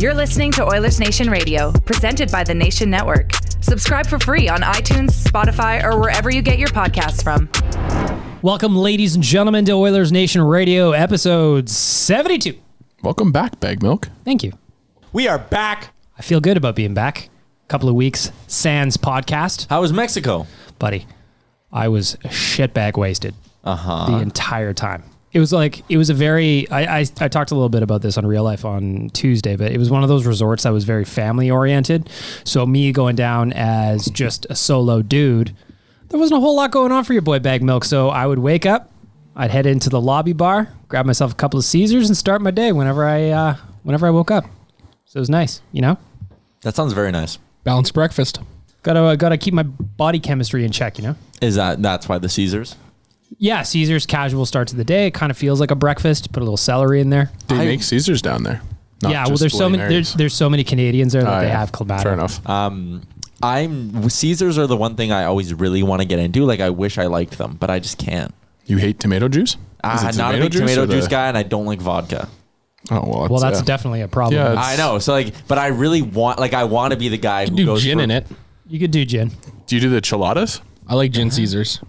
You're listening to Oilers Nation Radio, presented by the Nation Network. Subscribe for free on iTunes, Spotify, or wherever you get your podcasts from. Welcome, ladies and gentlemen, to Oilers Nation Radio, episode 72. Welcome back, Bag Milk. Thank you. We are back. I feel good about being back. A couple of weeks, sans podcast. How was Mexico? Buddy, I was shitbag wasted the entire time. It was a very, I talked a little bit about this on Real Life on Tuesday, but it was one of those resorts that was very family oriented. So me going down as just a solo dude, there wasn't a whole lot going on for your boy Bag Milk. So I would wake up, I'd head into the lobby bar, grab myself a couple of Caesars and start my day whenever I woke up. So it was nice, you know? That sounds very nice. Balanced breakfast. Gotta keep my body chemistry in check, you know? That's why the Caesars? Yeah, Caesars, casual start to the day. It kind of feels like a breakfast. Put a little celery in there. They make Caesars down there. Yeah, well, there's so many Canadians there that they have Clamato. Fair enough. Caesars are the one thing I always really want to get into. Like, I wish I liked them, but I just can't. You hate tomato juice? I'm not a big tomato juice guy, and I don't like vodka. Oh, well, that's definitely a problem. Yeah, I know. So, but I really want, I want to be the guy who goes gin in it. You could do gin. Do you do the chiladas? I like gin Caesars.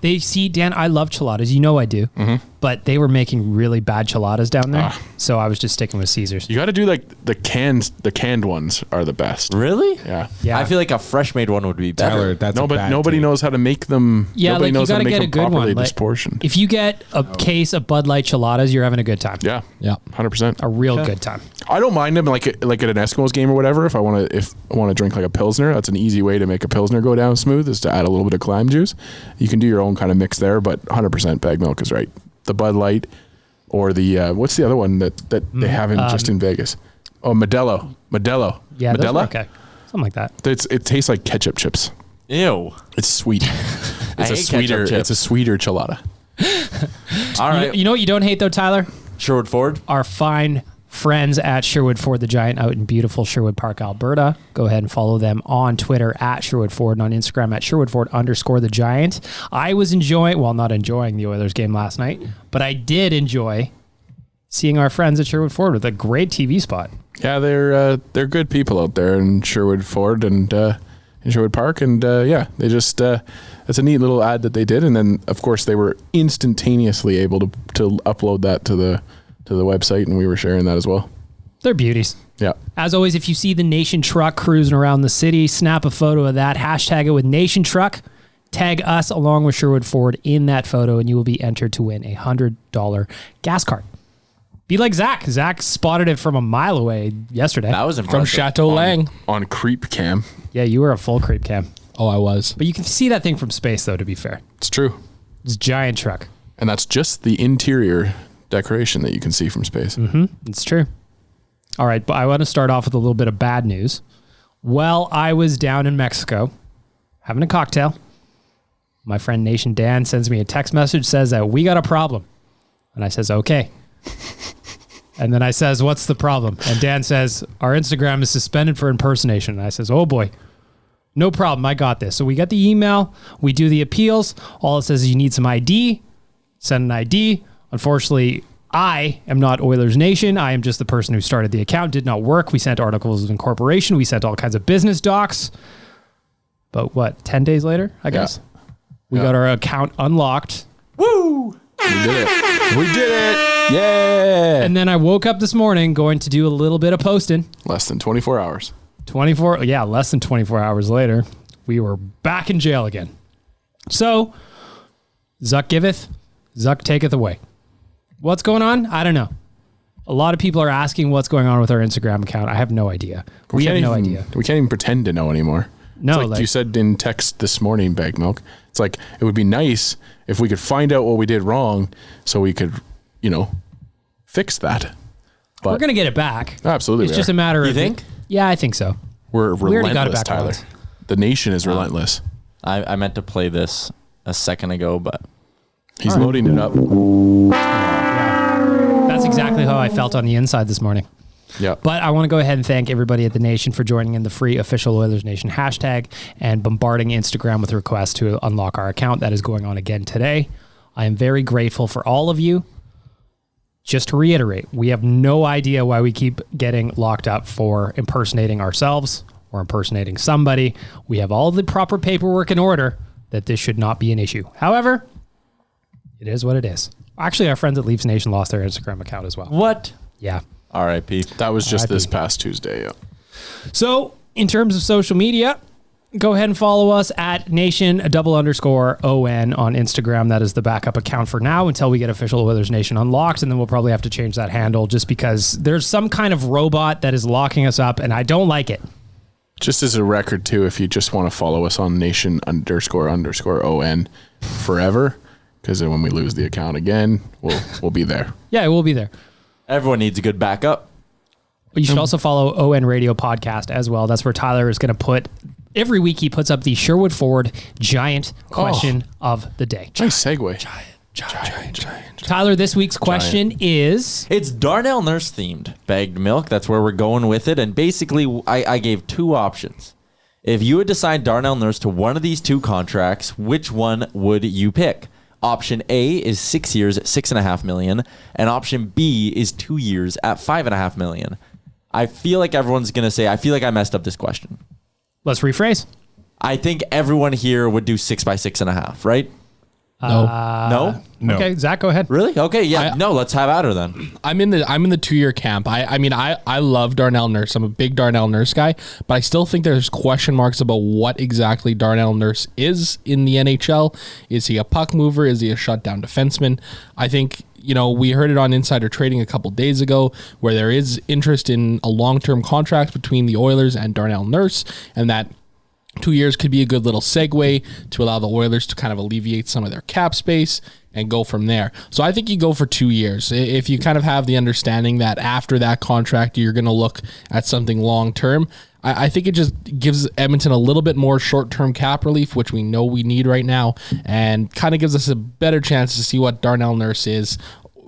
Dan, I love chiladas. You know I do. Mm-hmm. But they were making really bad chiladas down there. So I was just sticking with Caesars. You got to do the canned ones are the best. Really? Yeah. I feel like a fresh made one would be better. Tyler, nobody knows how to make them. Yeah, nobody knows you how got to to make get a them good one. properly disportioned. If you get a case of Bud Light chiladas, you're having a good time. Yeah. 100%. A real good time. I don't mind them like at an Eskimos game or whatever. If I want to drink like a Pilsner, that's an easy way to make a Pilsner go down smooth is to add a little bit of lime juice. You can do your own kind of mix there, but 100% Bag Milk is right. The Bud Light or the what's the other one that they have just in Vegas? Oh, Modelo. Yeah, Modelo? Okay. Something like that. It tastes like ketchup chips. Ew. It's sweet. It's a sweeter chilada. All right. You know what you don't hate though, Tyler? Sherwood Ford? Our fine friends at Sherwood Ford the Giant out in beautiful Sherwood Park, Alberta. Go ahead and follow them on Twitter at Sherwood Ford and on Instagram at SherwoodFord_the Giant. I was not enjoying the Oilers game last night, but I did enjoy seeing our friends at Sherwood Ford with a great TV spot. Yeah, they're good people out there in Sherwood Ford and in Sherwood Park, and they just it's a neat little ad that they did, and then of course they were instantaneously able to upload that to the website, and we were sharing that as well. They're beauties. Yeah. As always, if you see the Nation truck cruising around the city, snap a photo of that, hashtag it with Nation Truck, tag us along with Sherwood Ford in that photo, and you will be entered to win a $100 gas card. Be like Zach. Zach spotted it from a mile away yesterday. That was impressive. From Chateau Lang. On Creep Cam. Yeah, you were a full creep cam. Oh, I was. But you can see that thing from space, though, to be fair. It's true. It's a giant truck. And that's just the interior decoration that you can see from space. Mm-hmm. It's true. All right, but I want to start off with a little bit of bad news. Well, I was down in Mexico having a cocktail. My friend Nation Dan sends me a text message, says that we got a problem. And I says, okay. And then I says, what's the problem? And Dan says, our Instagram is suspended for impersonation. And I says, oh boy, no problem. I got this. So we got the email. We do the appeals. All it says is you need some ID. Send an ID. Unfortunately, I am not Oilers Nation. I am just the person who started the account. Did not work. We sent articles of incorporation. We sent all kinds of business docs. But 10 days later, I guess, we got our account unlocked. Woo! We did it. Yeah. And then I woke up this morning going to do a little bit of posting. Less than 24 hours. Less than 24 hours later, we were back in jail again. So, Zuck giveth, Zuck taketh away. What's going on? I don't know. A lot of people are asking what's going on with our Instagram account. I have no idea. We have no idea. We can't even pretend to know anymore. No, it's like you said in text this morning, Bag Milk. It's like it would be nice if we could find out what we did wrong so we could, fix that. But we're going to get it back. Absolutely. It's just a matter of... You think? Yeah, I think so. We're relentless, got it back Tyler. once. The nation is relentless. I meant to play this a second ago, but... He's loading it up. Yeah. That's exactly how I felt on the inside this morning. Yeah. But I want to go ahead and thank everybody at the Nation for joining in the free official Oilers Nation hashtag and bombarding Instagram with requests to unlock our account. That is going on again today. I am very grateful for all of you. just to reiterate, we have no idea why we keep getting locked up for impersonating ourselves or impersonating somebody. We have all the proper paperwork in order that this should not be an issue. However, it is what it is. Actually, our friends at Leafs Nation lost their Instagram account as well. What? Yeah. R.I.P. That was just R.I.P. this past Tuesday. Yeah. So, in terms of social media, go ahead and follow us at nation_ON on Instagram. That is the backup account for now until we get official Oilers Nation unlocked. And then we'll probably have to change that handle just because there's some kind of robot that is locking us up and I don't like it. Just as a record too, if you just want to follow us on nation__ON forever, because then when we lose the account again, we'll be there. Yeah, we'll be there. Everyone needs a good backup. You should also follow ON Radio Podcast as well. That's where Tyler is going to put, every week he puts up the Sherwood Ford giant question of the day. Nice segue. Giant. Tyler, this week's question is... It's Darnell Nurse themed, bagged milk. That's where we're going with it. And basically, I gave two options. If you would decide Darnell Nurse to one of these two contracts, which one would you pick? Option A is 6 years at $6.5 million, and option B is 2 years at $5.5 million. I feel like everyone's going to say, I feel like I messed up this question. Let's rephrase. I think everyone here would do 6 by 6.5, right? No. No? Okay, Zach, go ahead. Really? Okay, yeah. No, let's have at her then. I'm in the 2 year camp. I love Darnell Nurse. I'm a big Darnell Nurse guy, but I still think there's question marks about what exactly Darnell Nurse is in the NHL. Is he a puck mover? Is he a shutdown defenseman? I think, we heard it on Insider Trading a couple days ago where there is interest in a long-term contract between the Oilers and Darnell Nurse, and that 2 years could be a good little segue to allow the Oilers to kind of alleviate some of their cap space and go from there. So I think you go for 2 years. If you kind of have the understanding that after that contract, you're going to look at something long-term, I think it just gives Edmonton a little bit more short-term cap relief, which we know we need right now, and kind of gives us a better chance to see what Darnell Nurse is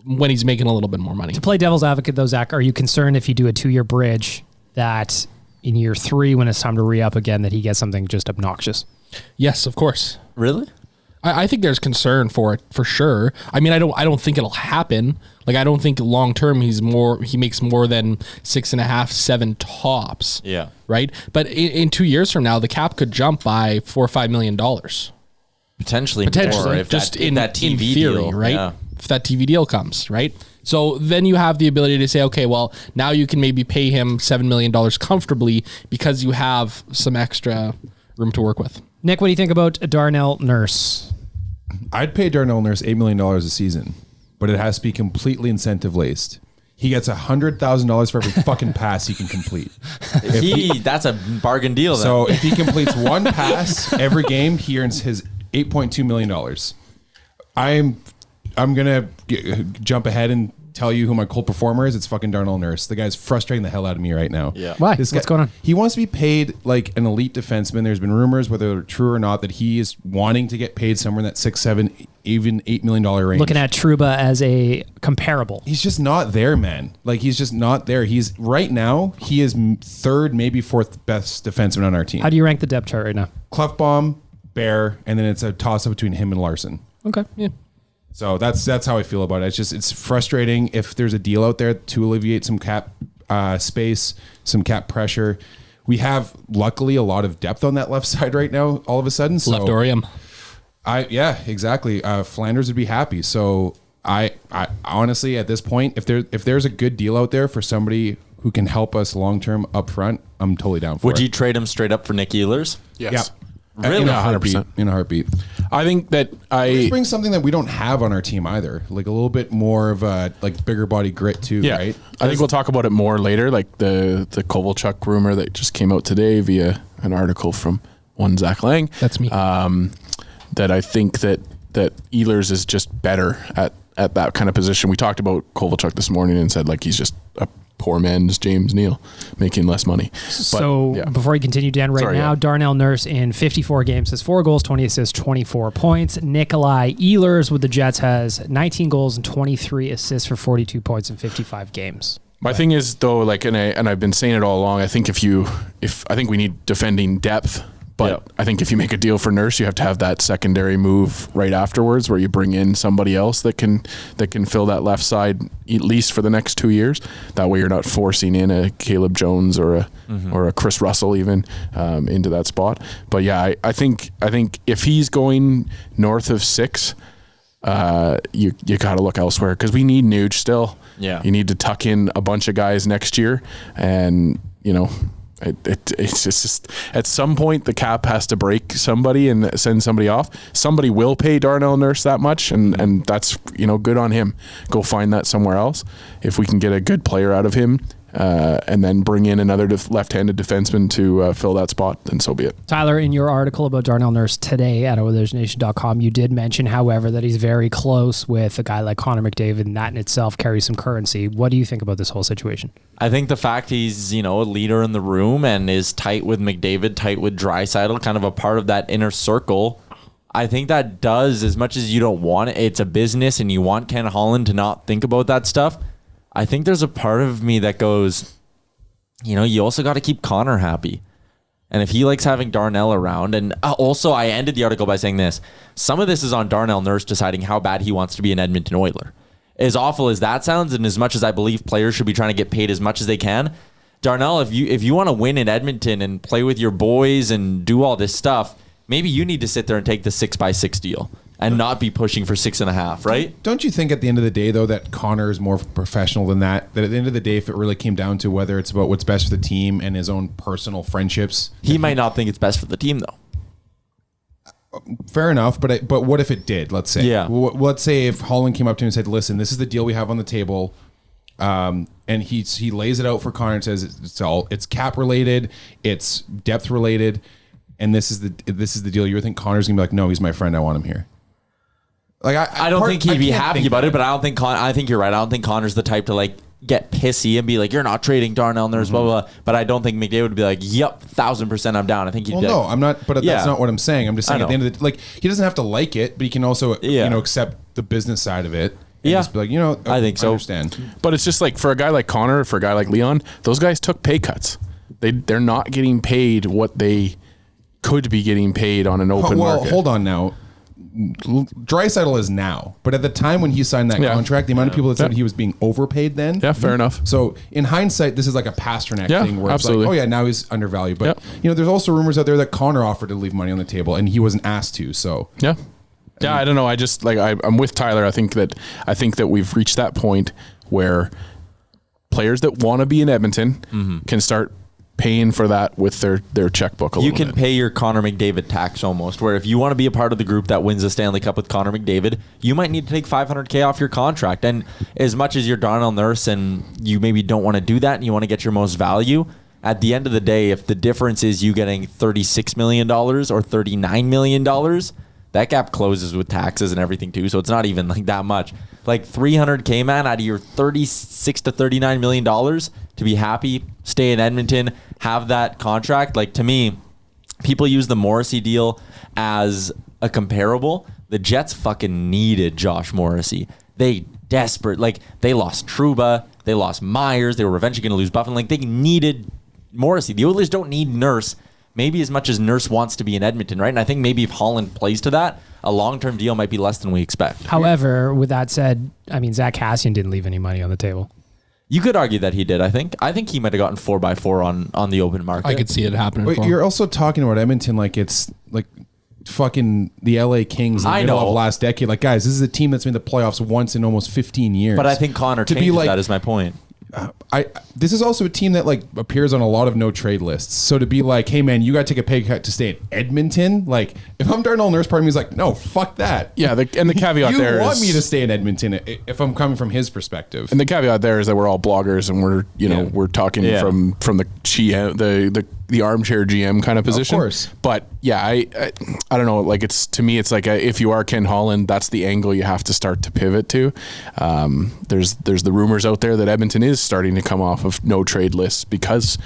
when he's making a little bit more money. To play devil's advocate, though, Zach, are you concerned if you do a 2 year bridge that in year 3, when it's time to re-up again, that he gets something just obnoxious? Yes, of course. Really? I think there's concern for it for sure. I mean, I don't think it'll happen. Like, I don't think long term he makes more than 6.5, 7 tops. Yeah. Right. But in 2 years from now, the cap could jump by $4 or $5 million. Potentially more if just in that TV in theory, deal, right? Yeah. If that TV deal comes, right? So then you have the ability to say, okay, well, now you can maybe pay him $7 million comfortably because you have some extra room to work with. Nick, what do you think about Darnell Nurse? I'd pay Darnell Nurse $8 million a season, but it has to be completely incentive laced. He gets $100,000 for every fucking pass he can complete. That's a bargain deal then. So if he completes one pass every game, he earns his $8.2 million. I'm going to jump ahead and tell you who my cold performer is. It's fucking Darnell Nurse. The guy's frustrating the hell out of me right now. Yeah. Why? This guy, What's going on? He wants to be paid like an elite defenseman. There's been rumors, whether they're true or not, that he is wanting to get paid somewhere in that 6, 7, even $8 million range. Looking at Trouba as a comparable. He's just not there, man. Like, he's just not there. He's right now, he is third, maybe fourth best defenseman on our team. How do you rank the depth chart right now? Klefbom, Bear, and then it's a toss-up between him and Larson. Okay. Yeah. So that's how I feel about it. It's frustrating if there's a deal out there to alleviate some cap space, some cap pressure. We have luckily a lot of depth on that left side right now. All of a sudden, so Left Orium. yeah, exactly. Flanders would be happy. So I honestly at this point, if there's a good deal out there for somebody who can help us long term up front, I'm totally down for it. Would you trade him straight up for Nick Ehlers? Yes. Yeah. Really? In a 100%. In a heartbeat. I think that Let's bring something that we don't have on our team either. Like a little bit more of a bigger body grit too, yeah, right? I think we'll talk about it more later, like the Kovalchuk rumor that just came out today via an article from one Zach Lang. That's me. That I think that Ehlers is just better at that kind of position. We talked about Kovalchuk this morning and said like he's just a poor man's James Neal making less money. Before you continue, Dan, Darnell Nurse in 54 games has 4 goals, 20 assists, 24 points. Nikolai Ehlers with the Jets has 19 goals and 23 assists for 42 points in 55 games. My thing is though, like, and I've been saying it all along. I think I think we need defending depth, But Yep. I think if you make a deal for Nurse, you have to have that secondary move right afterwards, where you bring in somebody else that can fill that left side at least for the next 2 years. That way, you're not forcing in a Caleb Jones or a Chris Russell even into that spot. But yeah, I think if he's going north of 6, you got to look elsewhere, because we need Nuge still. Yeah, you need to tuck in a bunch of guys next year, and it's just at some point the cap has to break somebody and send somebody off. Somebody will pay Darnell Nurse that much, and that's good on him. Go find that somewhere else. If we can get a good player out of him, and then bring in another left-handed defenseman to fill that spot, then so be it. Tyler, in your article about Darnell Nurse today at OilersNation.com, you did mention, however, that he's very close with a guy like Connor McDavid, and that in itself carries some currency. What do you think about this whole situation? I think the fact he's, a leader in the room and is tight with McDavid, tight with Draisaitl, kind of a part of that inner circle, I think that does, as much as you don't want it, it's a business and you want Ken Holland to not think about that stuff. I think there's a part of me that goes, you also got to keep Connor happy. And if he likes having Darnell around, and also I ended the article by saying this, some of this is on Darnell Nurse deciding how bad he wants to be an Edmonton Oiler. As awful as that sounds, and as much as I believe players should be trying to get paid as much as they can, Darnell, if you want to win in Edmonton and play with your boys and do all this stuff, maybe you need to sit there and take the 6x6 deal and not be pushing for 6.5, right? Don't you think at the end of the day, though, that Connor is more professional than that? That at the end of the day, if it really came down to whether it's about what's best for the team and his own personal friendships, he might not think it's best for the team, though. Fair enough, but what if it did? Let's say, Yeah. Let's say if Holland came up to him and said, "Listen, this is the deal we have on the table," and he lays it out for Connor and says it's cap related, it's depth related, and this is the deal. You would think Connor's gonna be like, "No, he's my friend. I want him here." Like I don't think he'd be happy about it, but I don't think I think you're right. I don't think Connor's the type to get pissy and be like, "You're not trading Darnell Nurse," blah blah blah. But I don't think McDavid would be like, "Yep, 1,000% I'm down." I think he'd. Well, no, I'm not. But that's not what I'm saying. I'm just saying at the end of the he doesn't have to like it, but he can also accept the business side of it. And just be like, I think so. Understand. But it's just like for a guy like Connor, for a guy like Leon, those guys took pay cuts. They're not getting paid what they could be getting paid on an open market. Hold on now. Draisaitl is now, but at the time when he signed that contract, the amount of people that said he was being overpaid then. Yeah, fair enough. So in hindsight, this is like a Pasternak thing where it's like, oh yeah, now he's undervalued. But there's also rumors out there that Connor offered to leave money on the table and he wasn't asked to. So I don't know. I just I'm with Tyler. I think that we've reached that point where players that want to be in Edmonton can start paying for that with their checkbook a little bit. You can pay your Connor McDavid tax almost, where if you want to be a part of the group that wins the Stanley Cup with Connor McDavid, you might need to take $500K off your contract. And as much as you're Darnell Nurse and you maybe don't want to do that and you want to get your most value, at the end of the day, if the difference is you getting $36 million or $39 million, that gap closes with taxes and everything too. So it's not even that much. $300K, man, out of your $36 to $39 million to be happy, stay in Edmonton, have that contract. To me, people use the Morrissey deal as a comparable. The Jets fucking needed Josh Morrissey. They desperate. They lost Trouba. They lost Myers. They were eventually going to lose Buffin. They needed Morrissey. The Oilers don't need Nurse maybe as much as Nurse wants to be in Edmonton, right? And I think maybe if Holland plays to that, a long-term deal might be less than we expect. However, with that said, Zach Kassian didn't leave any money on the table. You could argue that he did, I think. I think he might have gotten 4x4 on the open market. I could see it happening. But you're also talking about Edmonton like it's like fucking the LA Kings in the middle of last decade. Guys, this is a team that's made the playoffs once in almost 15 years. But I think Connor changes that is my point. This is also a team that appears on a lot of no trade lists. So to be like, hey man, you got to take a pay cut to stay in Edmonton. If I'm Darnell Nurse, part of me is like, no, fuck that. Yeah, and the caveat you there is, you want me to stay in Edmonton if I'm coming from his perspective. And the caveat there is that we're all bloggers and we're talking from the GM, the armchair GM kind of position. Of course. But yeah, I don't know. It's to me, it's if you are Ken Holland, that's the angle you have to start to pivot to. There's the rumors out there that Edmonton is starting to come off of no trade lists because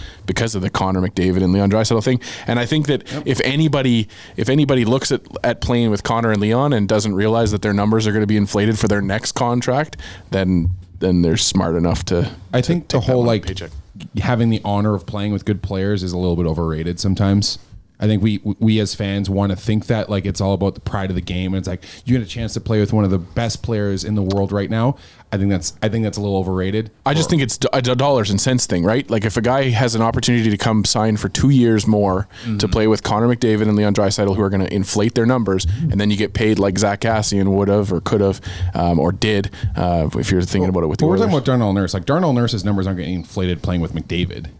of the Connor McDavid and Leon Draisaitl thing. And I think that if anybody looks at playing with Connor and Leon and doesn't realize that their numbers are going to be inflated for their next contract, then they're smart enough to. I think the whole paycheck. Having the honor of playing with good players is a little bit overrated sometimes. I think we as fans want to think that like it's all about the pride of the game, and it's like you get a chance to play with one of the best players in the world right now. I think that's a little overrated. I just think it's a dollars and cents thing, right? Like if a guy has an opportunity to come sign for 2 years more to play with Connor McDavid and Leon Draisaitl, who are going to inflate their numbers, and then you get paid like Zach Cassian would have or could have or did, if you're thinking about it with the We're Oilers. talking about Darnell Nurse. Like Darnell Nurse's numbers aren't getting inflated playing with McDavid.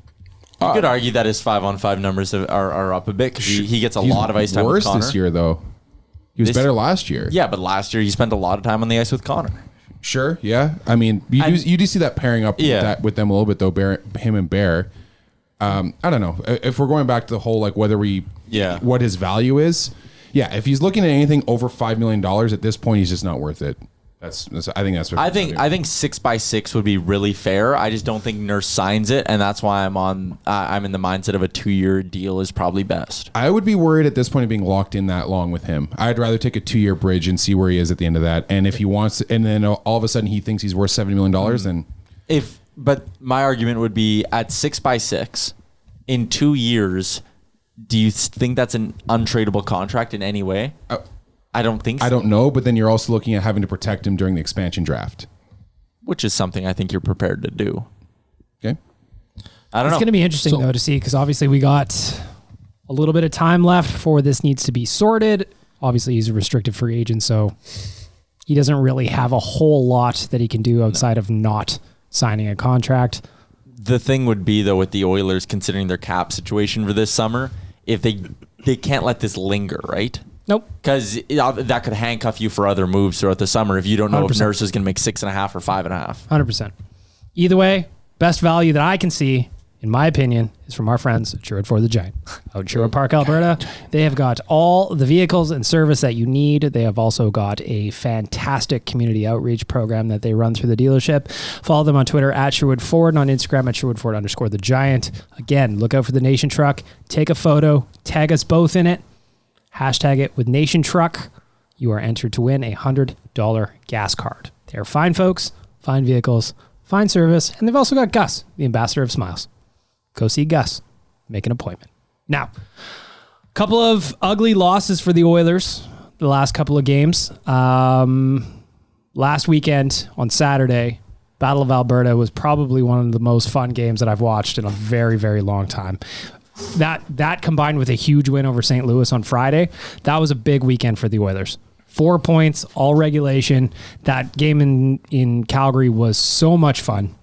You could argue that his 5-on-5 numbers are up a bit because he gets a lot of ice time with Worse Connor. this year though. He was better last year. Yeah, but last year he spent a lot of time on the ice with Connor. Sure. Yeah. I mean, you do see that pairing up with them a little bit though. Him and Bear. I don't know if we're going back to the whole like whether what his value is. Yeah, if he's looking at anything over $5 million at this point, he's just not worth it. I think that's what I think 6x6 would be really fair. I just don't think Nurse signs it, and that's why I'm in the mindset of a 2-year deal is probably best. I would be worried at this point of being locked in that long with him. I'd rather take a 2-year bridge and see where he is at the end of that. And if he wants, and then all of a sudden he thinks he's worth $70 million, then But my argument would be at 6x6 in 2 years. Do you think that's an untradeable contract in any way? I don't think so. I don't know, but then you're also looking at having to protect him during the expansion draft. Which is something I think you're prepared to do. Okay. I don't know. It's going to be interesting, though, to see, because obviously we got a little bit of time left before this needs to be sorted. Obviously, he's a restricted free agent, so he doesn't really have a whole lot that he can do outside of not signing a contract. The thing would be, though, with the Oilers, considering their cap situation for this summer, if they can't let this linger, right? Nope. Because that could handcuff you for other moves throughout the summer if you don't know 100%. If Nurse is going to make 6.5 or 5.5. 100%. Either way, best value that I can see, in my opinion, is from our friends at Sherwood Ford the Giant. Out in Sherwood Park, Alberta. They have got all the vehicles and service that you need. They have also got a fantastic community outreach program that they run through the dealership. Follow them on Twitter at Sherwood Ford and on Instagram at SherwoodFord_the Giant. Again, look out for the Nation truck. Take a photo. Tag us both in it. Hashtag it with Nation Truck. You are entered to win a $100 gas card. They are fine folks, fine vehicles, fine service, and they've also got Gus, the ambassador of smiles. Go see Gus. Make an appointment. Now, a couple of ugly losses for the Oilers the last couple of games. Last weekend on Saturday, Battle of Alberta was probably one of the most fun games that I've watched in a very, very long time. That combined with a huge win over St. Louis on Friday, that was a big weekend for the Oilers. 4 points, all regulation. That game in Calgary was so much fun.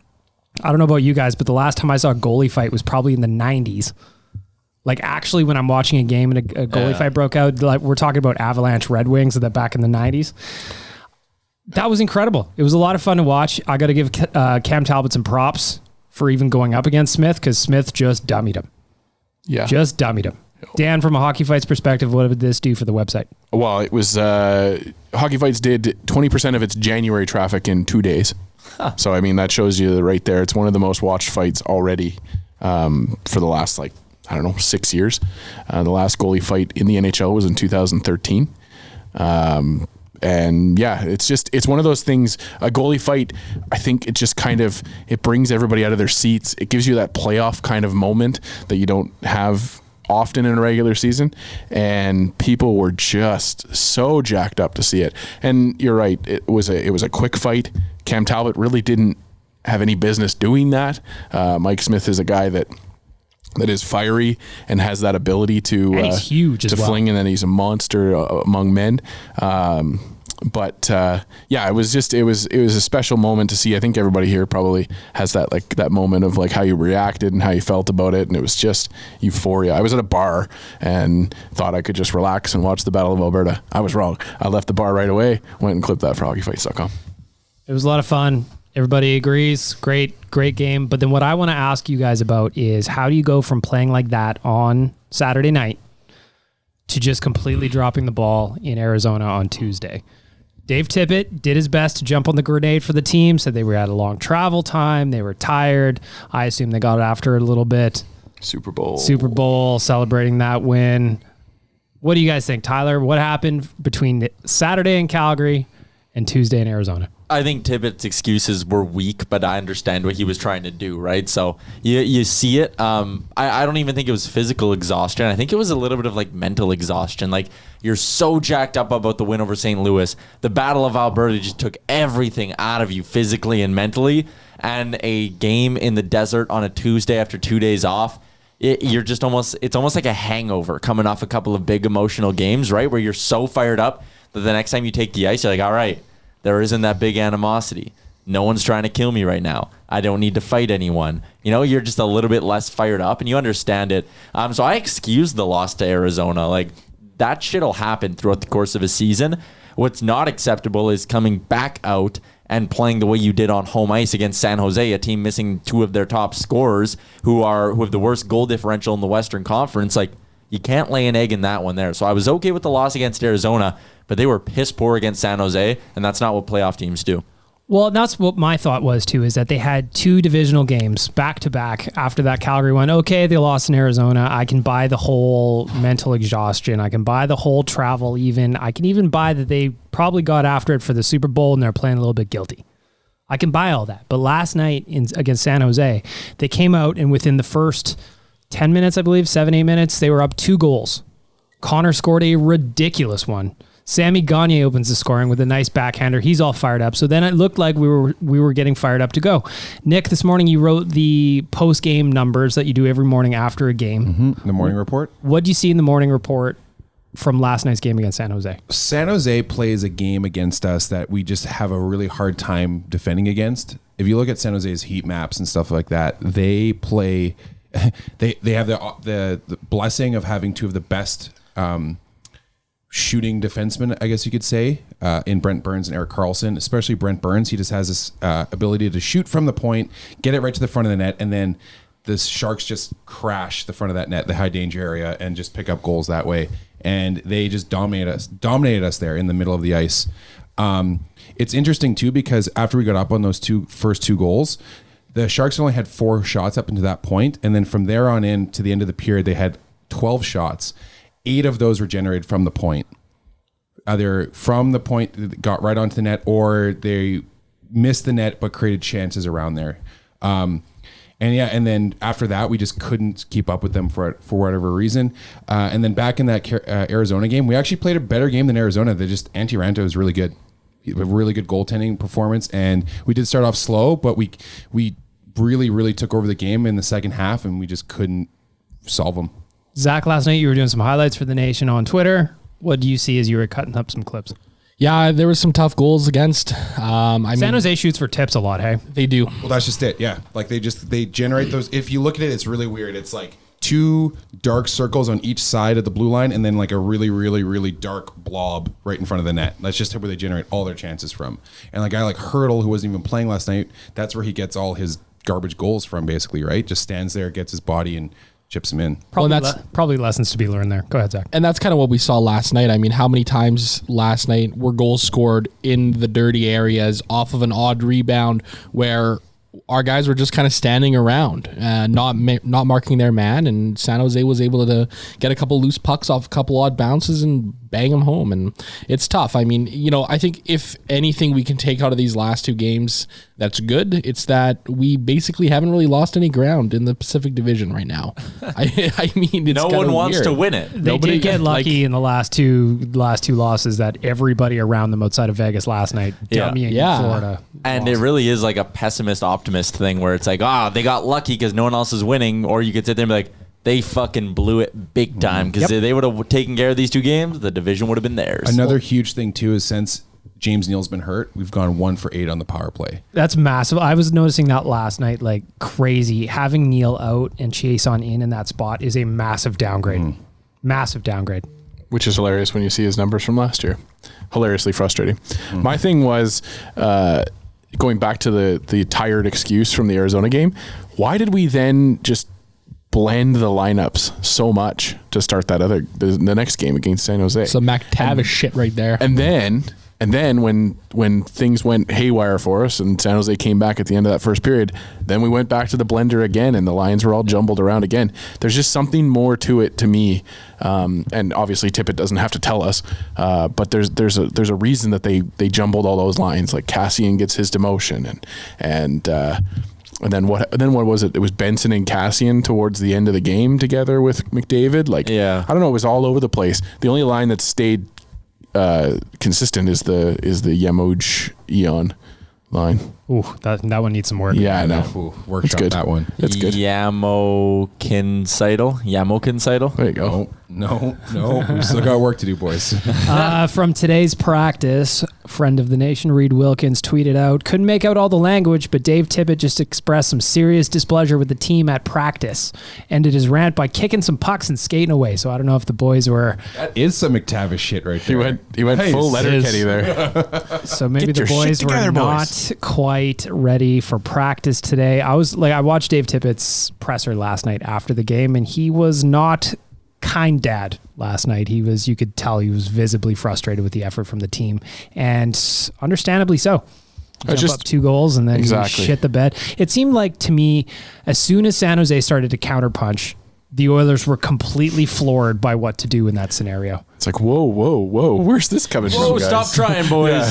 I don't know about you guys, but the last time I saw a goalie fight was probably in the 90s. Like actually when I'm watching a game and a goalie fight broke out, like we're talking about Avalanche Red Wings that back in the 90s. That was incredible. It was a lot of fun to watch. I got to give Cam Talbot some props for even going up against Smith because Smith just dummied him. Yeah. Just dummied him. Dan, from a Hockey Fights perspective, what did this do for the website? Well, it was Hockey Fights did 20% of its January traffic in 2 days. Huh. So, I mean, that shows you right there. It's one of the most watched fights already for the last, 6 years. The last goalie fight in the NHL was in 2013. And yeah, it's one of those things, a goalie fight, I think it just it brings everybody out of their seats. It gives you that playoff kind of moment that you don't have often in a regular season. And people were just so jacked up to see it. And you're right. It was a quick fight. Cam Talbot really didn't have any business doing that. Mike Smith is a guy that is fiery and has that ability to he's huge as well. Fling, and then he's a monster among men. But it was a special moment to see. I think everybody here probably has that moment of how you reacted and how you felt about it, and it was just euphoria. I was at a bar and thought I could just relax and watch the Battle of Alberta. I was wrong. I left the bar right away, went and clipped that for hockeyfights.com. It was a lot of fun. Everybody agrees. Great game. But then what I want to ask you guys about is how do you go from playing like that on Saturday night to just completely dropping the ball in Arizona on Tuesday? Dave Tippett did his best to jump on the grenade for the team, said they were at a long travel time, they were tired. I assume they got after it a little bit. Super Bowl, celebrating that win. What do you guys think, Tyler? What happened between Saturday in Calgary and Tuesday in Arizona? I think Tippett's excuses were weak, but I understand what he was trying to do, right? So you see it. I don't even think it was physical exhaustion. I think it was a little bit of like mental exhaustion. Like you're so jacked up about the win over St. Louis. The Battle of Alberta just took everything out of you physically and mentally. And a game in the desert on a Tuesday after 2 days off, it's almost like a hangover coming off a couple of big emotional games, right? Where you're so fired up that the next time you take the ice, you're like, all right, there isn't that big animosity. No one's trying to kill me right now. I don't need to fight anyone. You're just a little bit less fired up, and you understand it. So I excuse the loss to Arizona. Like, that shit'll happen throughout the course of a season. What's not acceptable is coming back out and playing the way you did on home ice against San Jose, a team missing two of their top scorers who have the worst goal differential in the Western Conference. Like, you can't lay an egg in that one there. So I was okay with the loss against Arizona, but they were piss poor against San Jose, and that's not what playoff teams do. Well, that's what my thought was too, is that they had two divisional games back to back after that Calgary one. Okay, they lost in Arizona. I can buy the whole mental exhaustion. I can buy the whole travel even. I can even buy that they probably got after it for the Super Bowl and they're playing a little bit guilty. I can buy all that. But last night against San Jose, they came out and within the first 10 minutes, I believe, 7-8 minutes, they were up 2 goals. Connor scored a ridiculous one. Sammy Gagne opens the scoring with a nice backhander. He's all fired up. So then it looked like we were getting fired up to go. Nick, this morning you wrote the post-game numbers that you do every morning after a game. Mm-hmm. The morning report. What do you see in the morning report from last night's game against San Jose? San Jose plays a game against us that we just have a really hard time defending against. If you look at San Jose's heat maps and stuff like that, they play. They have the blessing of having two of the best shooting defensemen, I guess you could say, in Brent Burns and Erik Karlsson, especially Brent Burns. He just has this ability to shoot from the point, get it right to the front of the net, and then the Sharks just crash the front of that net, the high danger area, and just pick up goals that way. And they just dominated us there in the middle of the ice. It's interesting too, because after we got up on those first two goals, the Sharks only had 4 shots up into that point, and then from there on in to the end of the period, they had 12 shots. 8 of those were generated from the point. Either from the point that got right onto the net, or they missed the net but created chances around there. And then after that, we just couldn't keep up with them for whatever reason. And then back in that Arizona game, we actually played a better game than Arizona. Antti Raanta was really good. He had a really good goaltending performance, and we did start off slow, but we really, really took over the game in the second half, and we just couldn't solve them. Zach, last night you were doing some highlights for the Nation on Twitter. What do you see as you were cutting up some clips? Yeah, there was some tough goals against. San Jose shoots for tips a lot, hey? They do. Well, that's just it, yeah. Like they generate those. If you look at it, it's really weird. It's like 2 dark circles on each side of the blue line, and then like a really, really, really dark blob right in front of the net. That's just where they generate all their chances from. And a guy like Hurdle, who wasn't even playing last night, that's where he gets all his garbage goals from, basically, right? Just stands there, gets his body, and chips him in. Probably lessons to be learned there. Go ahead, Zach. And that's kind of what we saw last night. I mean, how many times last night were goals scored in the dirty areas off of an odd rebound where our guys were just kind of standing around, not marking their man, and San Jose was able to get a couple loose pucks off a couple odd bounces and bang them home. And it's tough. I mean, I think if anything we can take out of these last 2 games that's good, it's that we basically haven't really lost any ground in the Pacific Division right now. I mean, it's no one wants to win it. They did get lucky in the last two losses that everybody around them outside of Vegas last night, dummying Florida. And it really is like a pessimist optimist thing where it's like, they got lucky because no one else is winning, or you could sit there and be like, they fucking blew it big time, because if they would have taken care of these 2 games, the division would have been theirs. Another huge thing too is since James Neal's been hurt, we've gone 1 for 8 on the power play. That's massive. I was noticing that last night, like crazy. Having Neal out and Chase on in that spot is a massive downgrade. Massive downgrade. Which is hilarious when you see his numbers from last year. Hilariously frustrating. My thing was going back to the tired excuse from the Arizona game. Why did we then just blend the lineups so much to start the next game against San Jose? Some McTavish shit right there. And then And then when things went haywire for us and San Jose came back at the end of that first period, then we went back to the blender again and the lines were all jumbled around again. There's just something more to it to me. And obviously Tippett doesn't have to tell us, but there's a reason that they jumbled all those lines. Like Cassian gets his demotion and then what was it? It was Benson and Cassian towards the end of the game together with McDavid. Like, I don't know, it was all over the place. The only line that stayed consistent is the Yamoj Eon line. Ooh, that one needs some work. Yeah, I know. Ooh, workshop that one. That's good. Yamokinsidle. There you go. No. We still got work to do, boys. From today's practice, friend of the nation, Reed Wilkins, tweeted out, couldn't make out all the language, but Dave Tippett just expressed some serious displeasure with the team at practice. Ended his rant by kicking some pucks and skating away. So I don't know if the boys were... That is some McTavish shit right there. He went full Letterkenny there. So maybe Get the your shit boys together, were not boys. quite ready for practice today. I watched Dave Tippett's presser last night after the game, and he was not kind dad last night. You could tell he was visibly frustrated with the effort from the team, and understandably so. Jump up 2 goals and then shit the bed. It seemed like to me, as soon as San Jose started to counterpunch, the Oilers were completely floored by what to do in that scenario. It's like, whoa, where's this coming from, guys? Stop trying, boys.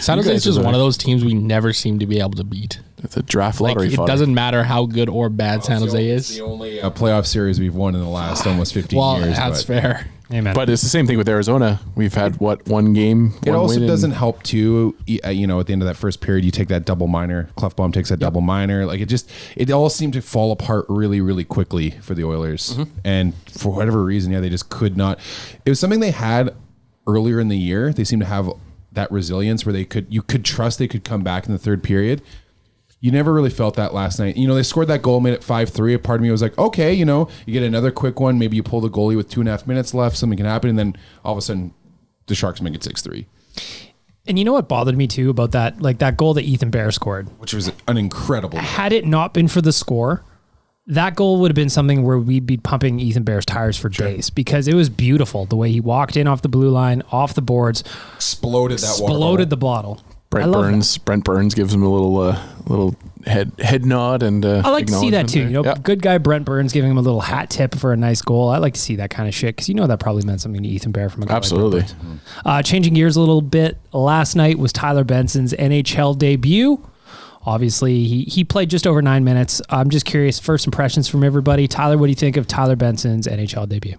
San Jose is just one of those teams we never seem to be able to beat. It's a draft lottery It fodder. doesn't matter how good or bad San Jose is. It's the only playoff series we've won in the last almost 15 years. That's fair. Amen. But it's the same thing with Arizona. We've had, one game? It one also win doesn't help too, at the end of that first period, you take that double minor. Clefbaum takes that double minor. Like it all seemed to fall apart really, really quickly for the Oilers. And for whatever reason, they just could not. It was something they had earlier in the year. They seemed to have that resilience where you could trust they could come back in the third period. You never really felt that last night. They scored that goal, made it 5-3. A part of me was like, okay, you get another quick one. Maybe you pull the goalie with 2.5 minutes left. Something can happen. And then all of a sudden, the Sharks make it 6-3. And you know what bothered me too about that? Like that goal that Ethan Bear scored. Which was an incredible goal. Had it not been for the score, that goal would have been something where we'd be pumping Ethan Bear's tires for days because it was beautiful. The way he walked in off the blue line, off the boards. Exploded the bottle. Brent Burns gives him a little head nod and I like to see that too. Yeah. Good guy Brent Burns giving him a little hat tip for a nice goal. I like to see that kind of shit because that probably meant something to Ethan Bear from a guy Absolutely. Like Brent Burns. Changing gears a little bit. Last night was Tyler Benson's NHL debut. Obviously, he played just over 9 minutes. I'm just curious, first impressions from everybody. Tyler, what do you think of Tyler Benson's NHL debut?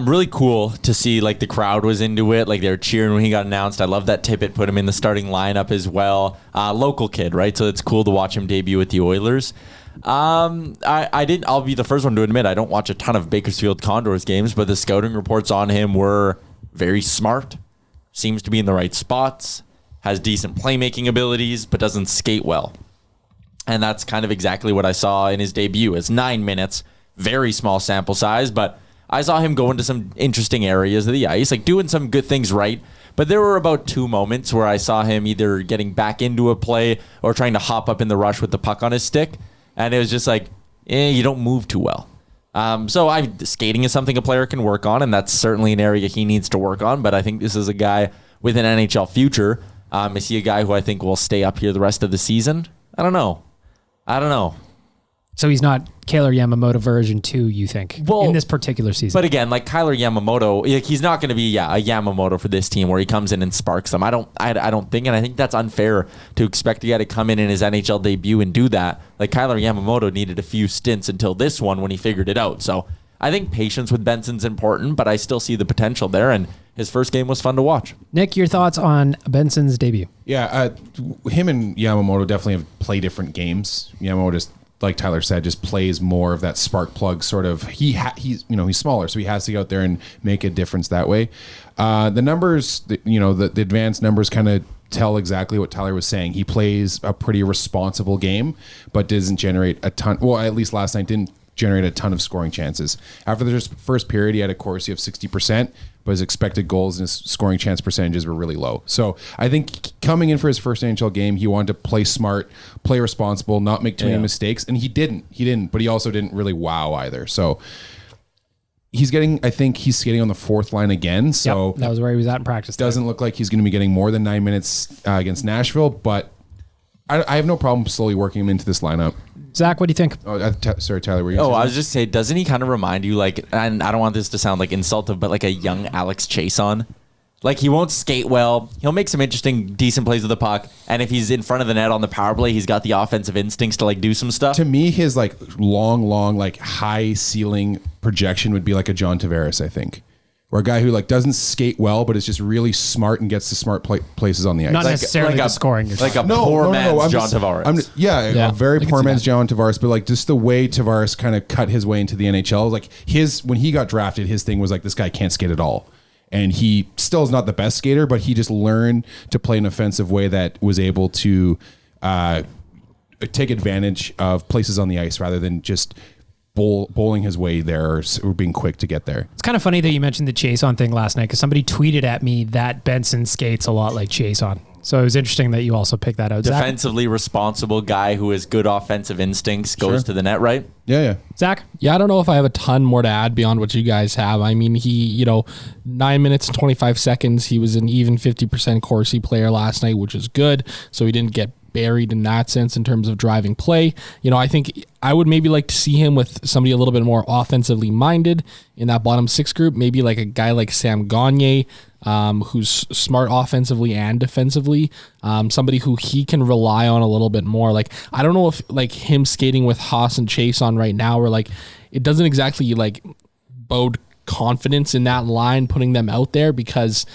Really cool to see, the crowd was into it. Like, they were cheering when he got announced. I love that Tippett put him in the starting lineup as well. Local kid, right? So it's cool to watch him debut with the Oilers. I'll be the first one to admit I don't watch a ton of Bakersfield Condors games, but the scouting reports on him were very smart. Seems to be in the right spots. Has decent playmaking abilities, but doesn't skate well. And that's kind of exactly what I saw in his debut. It's 9 minutes, very small sample size, but I saw him go into some interesting areas of the ice, doing some good things right. But there were about 2 moments where I saw him either getting back into a play or trying to hop up in the rush with the puck on his stick. And it was just you don't move too well. Skating is something a player can work on, and that's certainly an area he needs to work on. But I think this is a guy with an NHL future. Is he a guy who I think will stay up here the rest of the season? I don't know. So he's not Kailer Yamamoto version 2, you think, in this particular season? But again, Kailer Yamamoto, he's not going to be a Yamamoto for this team where he comes in and sparks them. I don't think, and I think that's unfair to expect a guy to come in his NHL debut and do that. Kailer Yamamoto needed a few stints until this one when he figured it out. So I think patience with Benson's important, but I still see the potential there, and his first game was fun to watch. Nick, your thoughts on Benson's debut? Yeah, him and Yamamoto definitely have played different games. Yamamoto, just like Tyler said, just plays more of that spark plug sort of. He's smaller, so he has to go out there and make a difference that way. The numbers, the advanced numbers kind of tell exactly what Tyler was saying. He plays a pretty responsible game, but doesn't generate a ton. Well, at least last night didn't generate a ton of scoring chances. After the first period, he had a Corsi of 60%, but his expected goals and his scoring chance percentages were really low. So I think coming in for his first NHL game, he wanted to play smart, play responsible, not make too many mistakes, and he didn't, but he also didn't really wow either. So I think he's skating on the fourth line again. So Yep, that was where he was at in practice. doesn't look like he's going to be getting more than 9 minutes against Nashville, but I have no problem slowly working him into this lineup. Zach, what do you think? Sorry, Tyler. Were you I was just saying, doesn't he kind of remind you and I don't want this to sound like insultive, but like a young Alex Chason? Like, he won't skate well. He'll make some interesting, decent plays with the puck. And if he's in front of the net on the power play, he's got the offensive instincts to like do some stuff. To me, his like long, like high ceiling projection would be like a John Tavares, I think. Or a guy who like doesn't skate well, but is just really smart and gets to smart places on the ice. Not necessarily like the scoring. Like a poor man's John Tavares. A very poor man's that. John Tavares, but like just the way Tavares kind of cut his way into the NHL, like when he got drafted, his thing was like, this guy can't skate at all. And he still is not the best skater, but he just learned to play an offensive way that was able to take advantage of places on the ice rather than just bowling his way there or being quick to get there. It's kind of funny that you mentioned the Chason thing last night because somebody tweeted at me that Benson skates a lot like Chason. So it was interesting that you also picked that out. Defensively responsible guy who has good offensive instincts, goes to the net, right? Yeah. Zach? Yeah, I don't know if I have a ton more to add beyond what you guys have. I mean, he, 9 minutes and 25 seconds. He was an even 50% Corsi player last night, which is good. So he didn't get buried in that sense in terms of driving play. I think I would maybe like to see him with somebody a little bit more offensively minded in that bottom six group. Maybe like a guy like Sam Gagner, who's smart offensively and defensively. Somebody who he can rely on a little bit more. Like, I don't know if like him skating with Haas and Chase on right now, or like it doesn't exactly like bode confidence in that line, putting them out there, because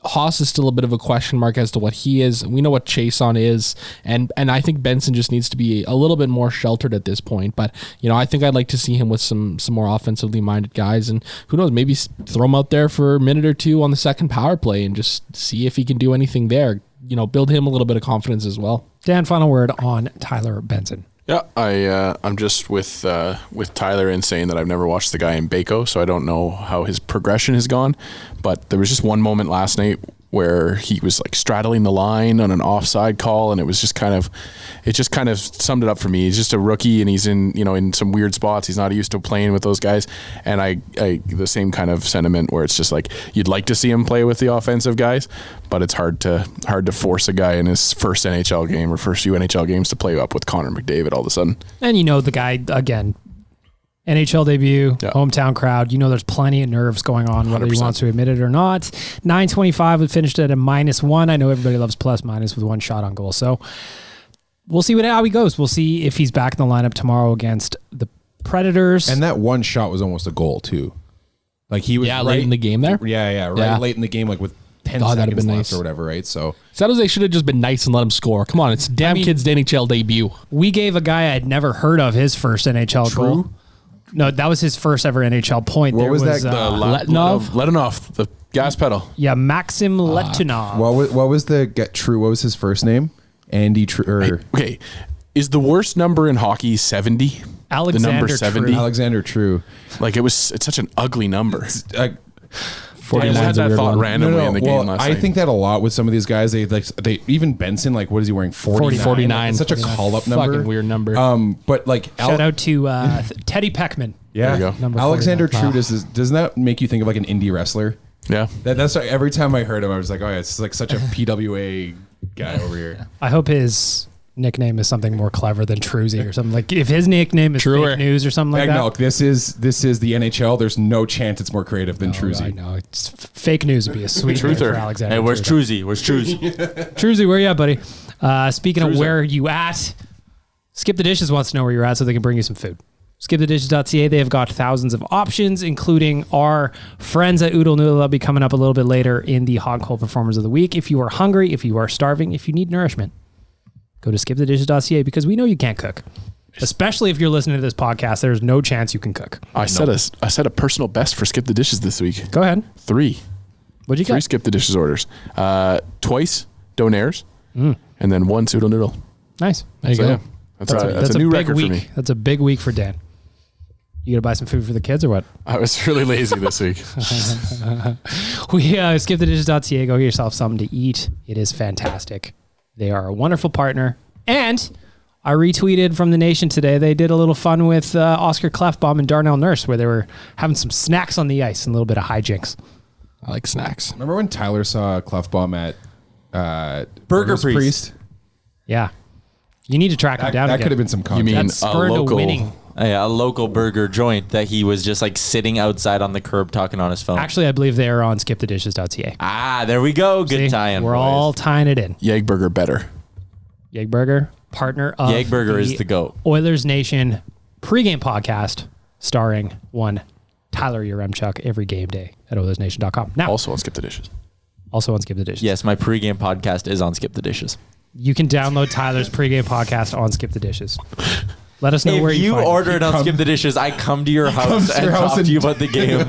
Haas is still a bit of a question mark as to what he is. We know what Chason is, and I think Benson just needs to be a little bit more sheltered at this point. But I think I'd like to see him with some more offensively minded guys, and who knows, maybe throw him out there for a minute or two on the second power play and just see if he can do anything there. Build him a little bit of confidence as well. Dan, final word on Tyler Benson. Yeah, I'm just with Tyler in saying that I've never watched the guy in Baco, so I don't know how his progression has gone. But there was just one moment last night where he was like straddling the line on an offside call, and it just kind of summed it up for me. He's just a rookie, and he's in some weird spots. He's not used to playing with those guys, and I the same kind of sentiment where it's just like you'd like to see him play with the offensive guys, but it's hard to force a guy in his first NHL game or first few NHL games to play up with Connor McDavid all of a sudden. And the guy again. NHL debut, hometown crowd. There's plenty of nerves going on, whether 100%. He wants to admit it or not. 925 was finished at a -1. I know everybody loves plus minus with one shot on goal. So we'll see how he goes. We'll see if he's back in the lineup tomorrow against the Predators. And that one shot was almost a goal too. Like he was late in the game there. Late in the game, like with 10 seconds left or whatever, right? So San Jose should have just been nice and let him score. Come on, it's kid's NHL debut. We gave a guy I'd never heard of his first NHL goal. No, that was his first ever NHL point. What was that? Letinov, the gas pedal. Yeah, Maxim Letinov. What was the True? What was his first name? Andy True. Okay, is the worst number in hockey 70? Alexander the number 70. True. Alexander True. Like it's such an ugly number. I 49 had that thought randomly in the game last night. I think that a lot with some of these guys. They even Benson, like, what is he wearing? 49. It's such a call-up number. Fucking weird number. But like, shout out to Teddy Peckman. Yeah, there you go. Number Alexander 49. True. Doesn't that make you think of like an indie wrestler? Yeah, that's like, every time I heard him, I was like, oh yeah, it's like such a PWA guy over here. I hope his nickname is something more clever than Truzy or something. Like if his nickname is Fake News or something like Milk, that. this is the NHL. There's no chance it's more creative than Truzy. I know. It's Fake News would be a sweet name for Alexander. Hey, where's Truzy? Truzy, where you at, buddy? Speaking of where you at, Skip the Dishes wants to know where you're at so they can bring you some food. SkipTheDishes.ca, they have got thousands of options, including our friends at Oodle Noodle. They'll be coming up a little bit later in the Hot Cold Performers of the Week. If you are hungry, if you are starving, if you need nourishment, go to SkipTheDishes.ca because we know you can't cook. Especially if you're listening to this podcast, there's no chance you can cook. I set a personal best for Skip the Dishes this week. Go ahead. 3. What'd you get? 3 Skip the Dishes orders. Twice Donairs, and then 1 Oodle Noodle. Nice. There you go. Yeah, that's a new big record week. for me. That's a big week for Dan. You gonna buy some food for the kids or what? I was really lazy this week. We SkipTheDishes.ca. Go get yourself something to eat. It is fantastic. They are a wonderful partner. And I retweeted from the Nation today. They did a little fun with Oscar Clefbaum and Darnell Nurse, where they were having some snacks on the ice and a little bit of hijinks. I like snacks. Remember when Tyler saw Clefbaum at Burger Priest? Yeah. You need to track him down That again. could have been some content. mean That spurred a winning. A local burger joint that he was just like sitting outside on the curb talking on his phone. Actually, I believe they are on skipthedishes.ca. There we go. Good See? tie-in. We're boys. all tying it in. Yegburger better. Yegburger, partner of Yegburger is the GOAT. Oilers Nation pregame podcast starring one Tyler Yaremchuk every game day at OilersNation.com. Now, Also on Skip the Dishes. also on Skip the Dishes. Yes, my pregame podcast is on Skip the Dishes. You can download Tyler's pregame podcast on Skip the Dishes. Let us know where If you you find order it. it on Skip the Dishes, I come to your house and talk to you about the game.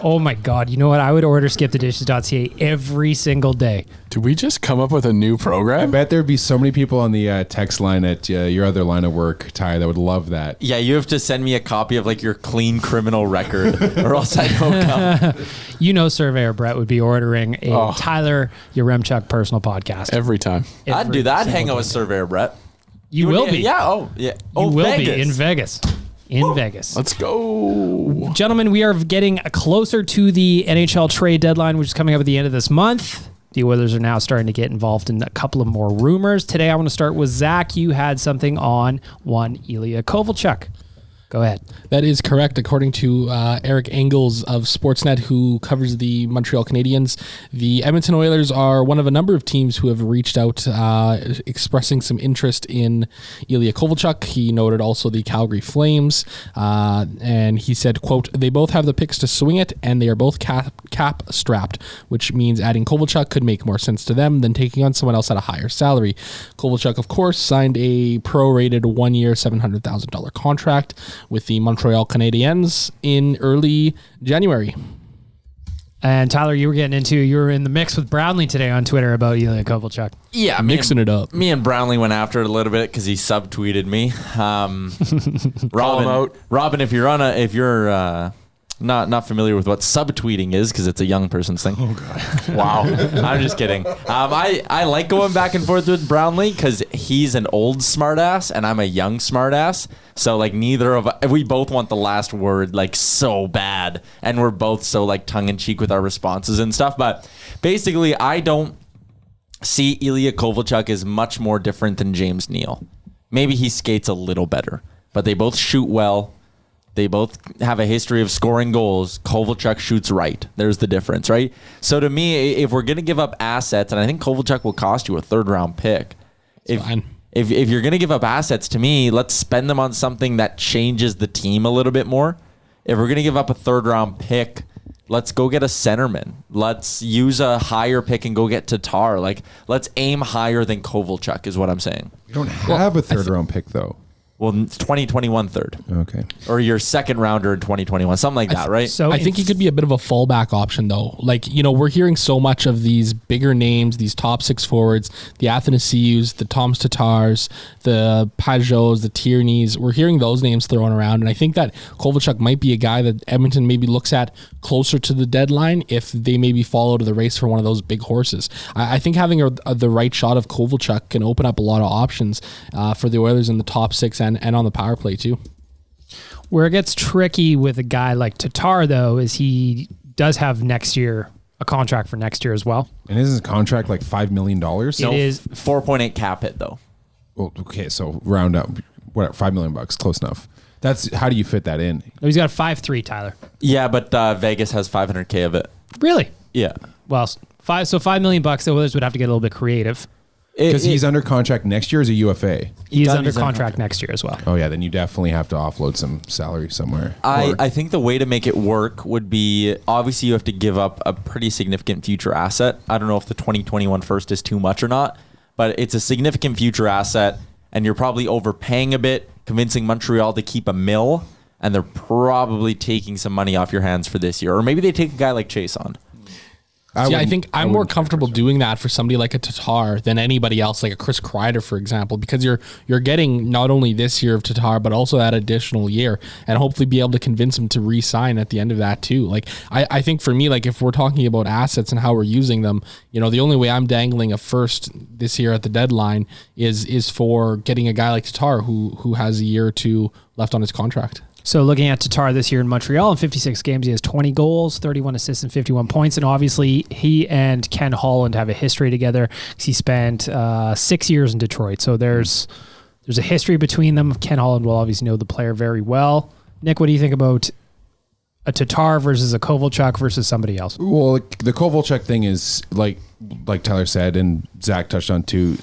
Oh my God. You know what? I would order skipthedishes.ca every single day. Did we just come up with a new I program? bet there'd be so many people on the text line at your other line of work, Ty, that would love that. Yeah, you have to send me a copy of like your clean criminal record, or else I don't come. You know, Surveyor Brett would be ordering a Tyler Yaremchuk personal podcast. Every time. I'd do that. Hang single out with day. Surveyor Brett. You will be. Yeah. Oh, yeah. You Oh, will Vegas. be in Vegas. In Vegas. Let's go. Gentlemen, we are getting closer to the NHL trade deadline, which is coming up at the end of this month. The Oilers are now starting to get involved in a couple of more rumors. Today, I want to start with Zach. You had something on one Ilya Kovalchuk. Go ahead. That is correct, according to Eric Engels of Sportsnet, who covers the Montreal Canadiens. The Edmonton Oilers are one of a number of teams who have reached out, expressing some interest in Ilya Kovalchuk. He noted also the Calgary Flames, and he said, quote, "They both have the picks to swing it, and they are both cap strapped, which means adding Kovalchuk could make more sense to them than taking on someone else at a higher salary." Kovalchuk, of course, signed a prorated 1 year, $700,000 contract with the Montreal Canadiens in early January. And Tyler, you were in the mix with Brownlee today on Twitter about Ilya Kovalchuk. Yeah, Mixing it up. Me and Brownlee went after it a little bit because he subtweeted me. Robin, if you're not familiar with what subtweeting is, because it's a young person's thing. Oh God! Wow, I'm just kidding. I like going back and forth with Brownlee because he's an old smartass and I'm a young smartass. So like we both want the last word like so bad, and we're both so like tongue in cheek with our responses and stuff. But basically, I don't see Ilya Kovalchuk as much more different than James Neal. Maybe he skates a little better, but they both shoot well. They both have a history of scoring goals. Kovalchuk shoots right. There's the difference, right? So to me, if we're going to give up assets, and I think Kovalchuk will cost you a third-round pick. Fine. If you're going to give up assets, to me, let's spend them on something that changes the team a little bit more. If we're going to give up a third-round pick, let's go get a centerman. Let's use a higher pick and go get Tatar. Like, let's aim higher than Kovalchuk is what I'm saying. You don't have a third-round pick, though. Well, it's 2021 third. Okay. Or your second rounder in 2021, something like that, right? So I think he could be a bit of a fallback option, though. Like, we're hearing so much of these bigger names, these top six forwards, the Athanasius, the Toms Tatars, the Pajots, the Tierneys. We're hearing those names thrown around. And I think that Kovalchuk might be a guy that Edmonton maybe looks at closer to the deadline if they maybe fall out of the race for one of those big horses. I think having the right shot of Kovalchuk can open up a lot of options for the Oilers in the top six and on the power play too. Where it gets tricky with a guy like Tatar, though, is he does have a contract for next year as well. And isn't his contract like $5 million? It is 4.8 cap hit though. Well, okay, so round up, whatever, $5 million, close enough. That's how do you fit that in? No, he's got a 5.3, Tyler. Yeah, but Vegas has 500K of it. Really? Yeah. Well, $5 million. The Oilers would have to get a little bit creative. Because he's under contract next year as a UFA. He's He's under under contract next year as well. Oh yeah, then you definitely have to offload some salary somewhere. I think the way to make it work would be, obviously you have to give up a pretty significant future asset. I don't know if the 2021 first is too much or not, but it's a significant future asset, and you're probably overpaying a bit, convincing Montreal to keep $1 million, and they're probably taking some money off your hands for this year. Or maybe they take a guy like Chase on. I think I'm more comfortable doing that for somebody like a Tatar than anybody else, like a Chris Kreider, for example, because you're getting not only this year of Tatar, but also that additional year, and hopefully be able to convince him to re-sign at the end of that too. Like I think for me, like if we're talking about assets and how we're using them, you know, the only way I'm dangling a first this year at the deadline is for getting a guy like Tatar who has a year or two left on his contract. So looking at Tatar this year in Montreal, in 56 games, he has 20 goals, 31 assists, and 51 points. And obviously, he and Ken Holland have a history together because he spent 6 years in Detroit. So there's a history between them. Ken Holland will obviously know the player very well. Nick, what do you think about a Tatar versus a Kovalchuk versus somebody else? Well, the Kovalchuk thing is like Tyler said, and Zach touched on too.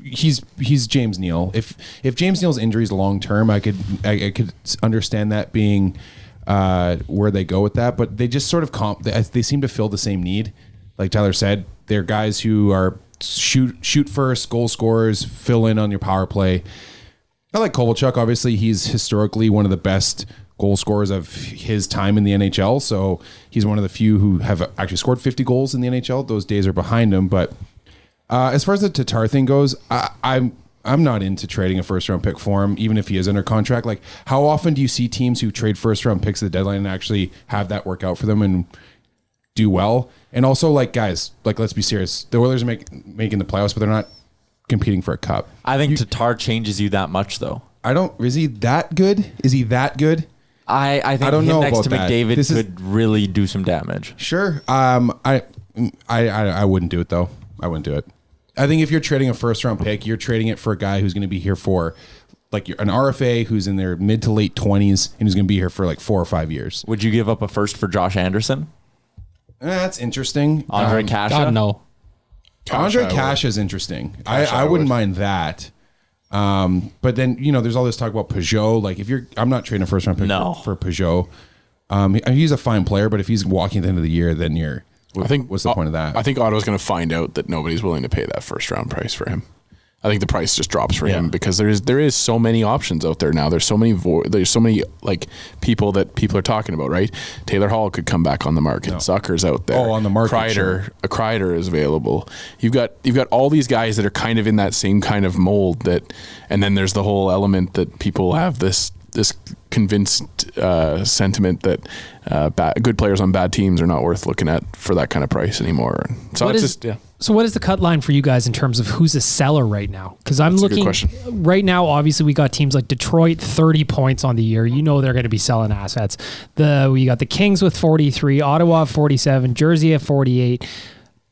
He's James Neal. If James Neal's injury is long term, I could understand that being where they go with that. But they just sort of they seem to fill the same need. Like Tyler said, they're guys who are shoot first, goal scorers, fill in on your power play. I like Kovalchuk. Obviously, he's historically one of the best goal scorers of his time in the NHL. So he's one of the few who have actually scored 50 goals in the NHL. Those days are behind him, but. As far as the Tatar thing goes, I'm not into trading a first round pick for him, even if he is under contract. Like, how often do you see teams who trade first round picks at the deadline and actually have that work out for them and do well? And also, like, guys, like, let's be serious. The Oilers are making the playoffs, but they're not competing for a cup. I think Tatar changes you that much, though. Is he that good? Is he that good? I think I don't him know next about to that. McDavid could really do some damage. Sure. I wouldn't do it though. I wouldn't do it. I think if you're trading a first round pick, you're trading it for a guy who's going to be here for like an RFA who's in their mid to late 20s and who's going to be here for like 4 or 5 years. Would you give up a first for Josh Anderson? That's interesting. Andre Kasha? God, no. Andre Kasha is interesting. I wouldn't mind that. But then, you know, there's all this talk about Peugeot. Like I'm not trading a first round pick for Peugeot. He's a fine player, but if he's walking at the end of the year, then what's the point of that? I think Ottawa's going to find out that nobody's willing to pay that first round price for him. I think the price just drops for him because there is so many options out there now. There's so many like people are talking about, right? Taylor Hall could come back on the market. Zucker's out there. Oh, on the market. Kreider is available. You've got all these guys that are kind of in that same kind of mold and then there's the whole element that people have this convinced sentiment that good players on bad teams are not worth looking at for that kind of price anymore. So So what is the cut line for you guys in terms of who's a seller right now? Because I'm looking right now, obviously we got teams like Detroit, 30 points on the year. You know they're going to be selling assets. We got the Kings with 43, Ottawa 47, Jersey at 48.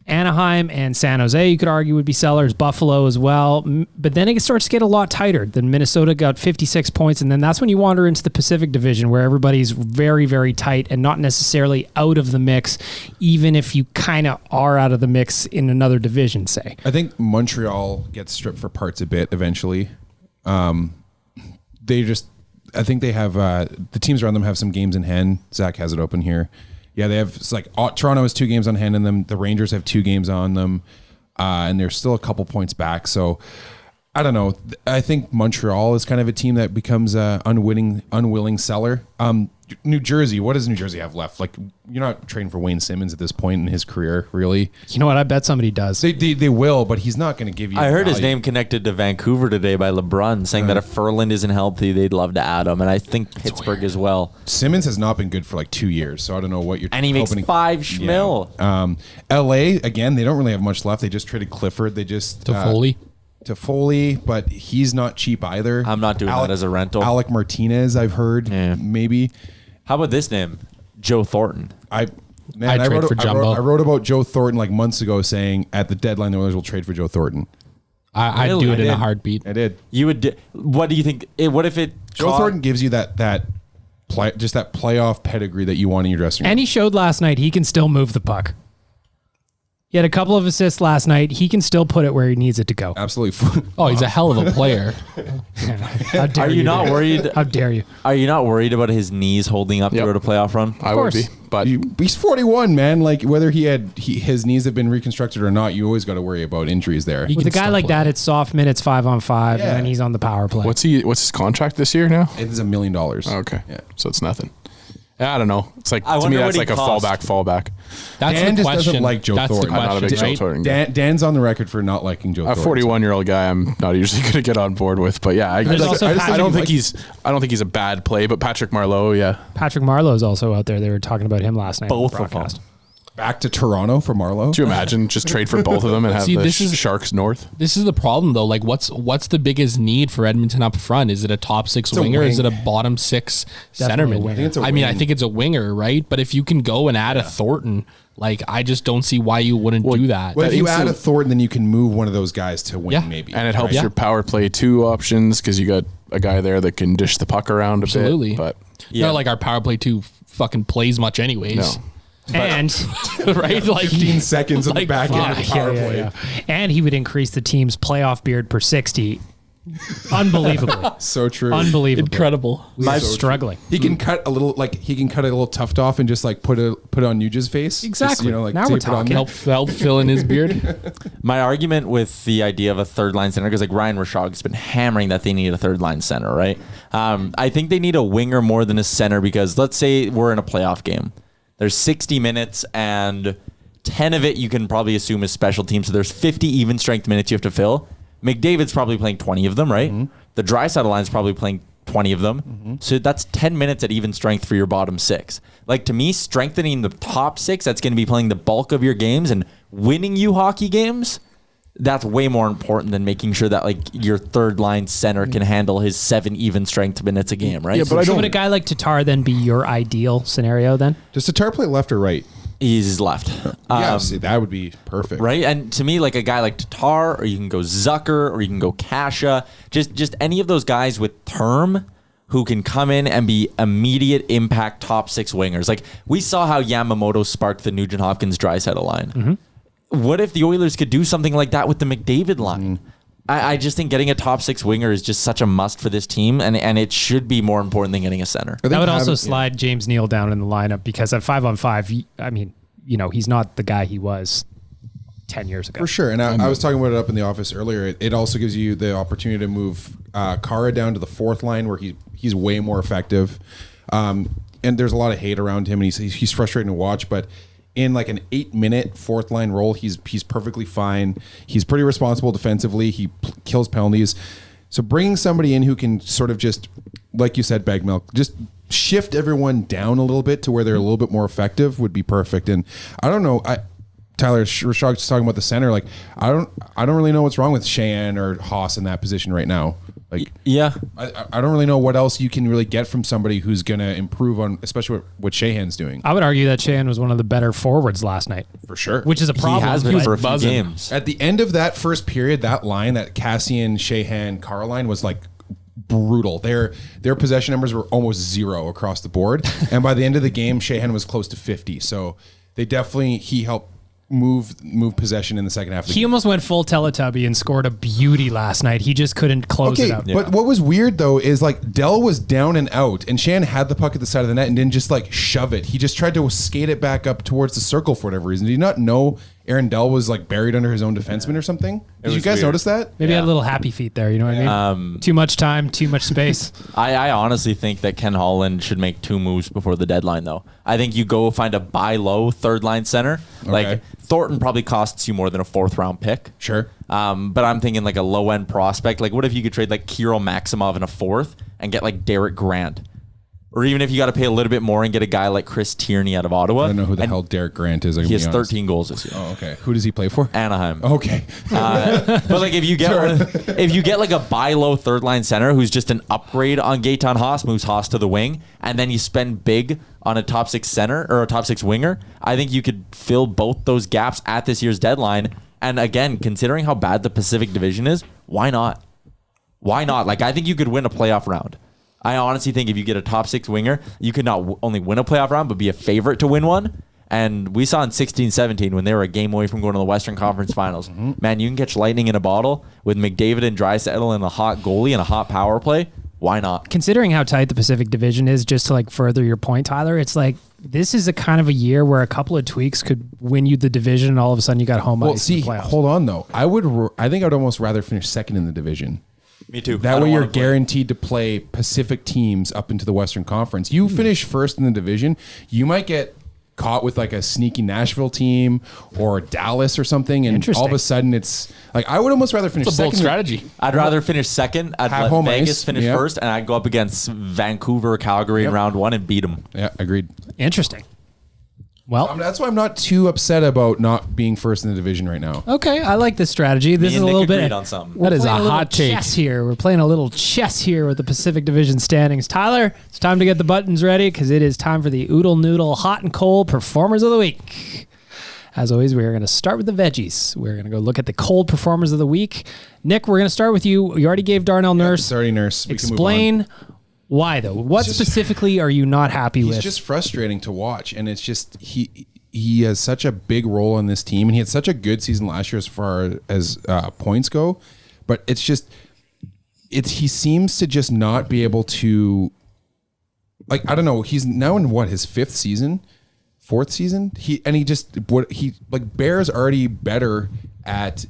Anaheim and San Jose, you could argue, would be sellers. Buffalo as well. But then it starts to get a lot tighter. Then Minnesota got 56 points, and then that's when you wander into the Pacific Division where everybody's very, very tight and not necessarily out of the mix, even if you kind of are out of the mix in another division, say. I think Montreal gets stripped for parts a bit eventually. I think they have, the teams around them have some games in hand. Zach has it open here. Yeah, they have, it's like Toronto has 2 games on hand in them. The Rangers have 2 games on them, and they're still a couple points back. So I don't know. I think Montreal is kind of a team that becomes a unwilling seller. New Jersey, what does New Jersey have left? Like, you're not trading for Wayne Simmons at this point in his career, really. You know what? I bet somebody does. They will, but he's not going to give you. I heard his name connected to Vancouver today by LeBrun, saying that if Ferland isn't healthy, they'd love to add him, and I think Pittsburgh as well. Simmons has not been good for like 2 years, so I don't know what you're. And he makes 5 schmil. Yeah. L.A. again, they don't really have much left. They just traded Clifford. They just Toffoli, but he's not cheap either. I'm not doing that as a rental. Alec Martinez, I've heard, maybe. How about this name? Joe Thornton. I wrote about Joe Thornton like months ago saying at the deadline the Oilers will trade for Joe Thornton. I'd do it in a heartbeat. I did. You would. What do you think? What if it? Joe Thornton gives you that playoff pedigree that you want in your dressing room. And he showed last night he can still move the puck. He had a couple of assists last night. He can still put it where he needs it to go. Absolutely. Oh, he's a hell of a player. How dare Are you not worried? How dare you? Are you not worried about his knees holding up throughout a playoff run? I would be, but he's 41, man. Like whether his knees have been reconstructed or not, you always got to worry about injuries there. With a guy like that, it's soft minutes 5-on-5, and then he's on the power play. what's his contract this year now? It is $1 million. Okay, so it's nothing. I don't know. It's like, I to me, wonder that's what like he a cost. fallback. That's Dan the just question. doesn't like Joe That's Thornton. the I'm not a question, big Joe right? Thornton guy. Dan's on the record for not liking Joe A Thornton. 41-year-old guy, I'm not usually going to get on board with, but yeah, I don't think he's a bad play. But Patrick Marleau, yeah, Patrick Marleau's also out there. They were talking about him last night. Both on the of them. broadcast. Back to Toronto for Marleau. do you imagine just trade for both of them and have See, the this is- Sharks north? This is the problem, though. Like, what's the biggest need for Edmonton up front? Is it a top six a winger? Or is it wing. a bottom six Definitely a centerman? winger. I think it's a I mean, I wing. think it's a winger, right? But if you can go and add a Thornton, like, I just don't see why you wouldn't do that. Well, if you add a instant- Thornton, then you can move one of those guys to wing, Yeah. maybe. And it helps right? your power play 2 options because you got a guy there that can dish the puck around a Absolutely. bit. But Not like our power play 2 fucking plays much anyways. no. And right? Like 15 seconds on the like, back end of the fuck. power play. and he would increase the team's playoff beard per 60. Unbelievably. So true. Unbelievable. incredible. My struggling. He can cut a little, like he can cut a little tuft off and just like put it on Nuge's face. Exactly. Just, like Now we're tape it on talking. there. Help fill in his beard. My argument with the idea of a third line center, because like Ryan Rashog's been hammering that they need a third line center, right? I think they need a winger more than a center because let's say we're in a playoff game. There's 60 minutes and 10 of it you can probably assume is special teams. So there's 50 even strength minutes you have to fill. McDavid's probably playing 20 of them, right? Mm-hmm. The Draisaitl line's probably playing 20 of them. Mm-hmm. So that's 10 minutes at even strength for your bottom 6. Like to me, strengthening the top 6, that's going to be playing the bulk of your games and winning you hockey games. That's way more important than making sure that like your third line center can handle his 7 even strength minutes a game, right? Yeah, but I So don't. would a guy like Tatar then be your ideal scenario then? Does Tatar play left or right? He's left. See, that would be perfect. Right? And to me, like a guy like Tatar, or you can go Zucker, or you can go Kasha, just any of those guys with term who can come in and be immediate impact top 6 wingers. Like we saw how Yamamoto sparked the Nugent Hopkins Draisaitl line. What if the Oilers could do something like that with the McDavid line? I just think getting a top 6 winger is just such a must for this team, and it should be more important than getting a center. That would also slide James Neal down in the lineup because at 5-on-5, I mean, he's not the guy he was 10 years ago. For sure. And I was talking about it up in the office earlier. It also gives you the opportunity to move Kara down to the 4th line where he's way more effective. And there's a lot of hate around him, and he's frustrating to watch, but in like an 8-minute 4th line role, he's perfectly fine. He's pretty responsible defensively. He kills penalties. So bringing somebody in who can sort of just, like you said, bag milk, just shift everyone down a little bit to where they're a little bit more effective would be perfect. And I don't know, Tyler Rashog just talking about the center. Like I don't really know what's wrong with Cheyenne or Haas in that position right now. Like Yeah. I don't really know what else you can really get from somebody who's going to improve on, especially what Sheahan's doing. I would argue that Sheahan was one of the better forwards last night, For sure. which is a problem. He has been but- for a few buzzing. games. At the end of that first period, that line, that Cassian, Sheahan, Carr line was like brutal. Their possession numbers were almost 0 across the board. And by the end of the game, Sheahan was close to 50. So he helped move possession in the second half of the He game. almost went full Teletubby and scored a beauty last night. He just couldn't close it Okay, out. but what was weird though is like Dell was down and out, and Shan had the puck at the side of the net and didn't just like shove it. He just tried to skate it back up towards the circle for whatever reason. Did you not know Aaron Dell was like buried under his own defenseman or something? Did you was guys weird. notice that? Maybe had a little happy feet there. You know what I mean? Too much time, too much space. I honestly think that Ken Holland should make 2 moves before the deadline, though. I think you go find a buy low third line center. Like Thornton probably costs you more than a 4th round pick. Sure. But I'm thinking like a low end prospect. Like, what if you could trade like Kirill Maximov in a 4th and get like Derek Grant? Or even if you got to pay a little bit more and get a guy like Chris Tierney out of Ottawa. I don't know who the And hell Derek Grant is. He has 13 goals this year. Oh, okay. Who does he play for? Anaheim. Okay. But like if you get like a buy low third line center who's just an upgrade on Gaetan Haas, moves Haas to the wing, and then you spend big on a top 6 center or a top 6 winger, I think you could fill both those gaps at this year's deadline. And again, considering how bad the Pacific Division is, why not? Why not? Like I think you could win a playoff round. I honestly think if you get a top 6 winger, you could not only win a playoff round, but be a favorite to win one. And we saw in 16-17 when they were a game away from going to the Western Conference Finals. Man, you can catch lightning in a bottle with McDavid and Draisaitl and a hot goalie and a hot power play. Why not? Considering how tight the Pacific Division is, just to like further your point, Tyler, it's like this is a kind of a year where a couple of tweaks could win you the division, and all of a sudden you got home Well, ice see, in the playoffs. hold on though. I think I'd almost rather finish second in the division. Me too. That way you're guaranteed to play Pacific teams up into the Western Conference. You finish first in the division, you might get caught with like a sneaky Nashville team or Dallas or something, and all of a sudden it's like I would almost rather finish It's a bold second. strategy. I'd rather finish second. I'd Have let home Vegas ice. finish Yep. first, and I'd go up against Vancouver, Calgary in round one and beat them. Yeah, agreed. Interesting. Well, That's why I'm not too upset about not being first in the division right now. okay, I like this strategy. This Me is and a Nick little bit agreed on something. That is playing a little hot take. chess here. We're playing a little chess here with the Pacific Division standings. Tyler, it's time to get the buttons ready because it is time for the Oodle Noodle Hot and Cold Performers of the Week. As always, we are going to start with the veggies. We're going to go look at the cold performers of the week. Nick, we're going to start with you. You already gave Darnell Nurse. It's already Nurse. We can move on. Explain why, though. What specifically are you not happy He's with? just frustrating to watch, and it's just he has such a big role on this team, and he had such a good season last year as far as points go. But it's just he seems to just not be able to, like, I don't know. He's now in his fourth season. He Bear's already better at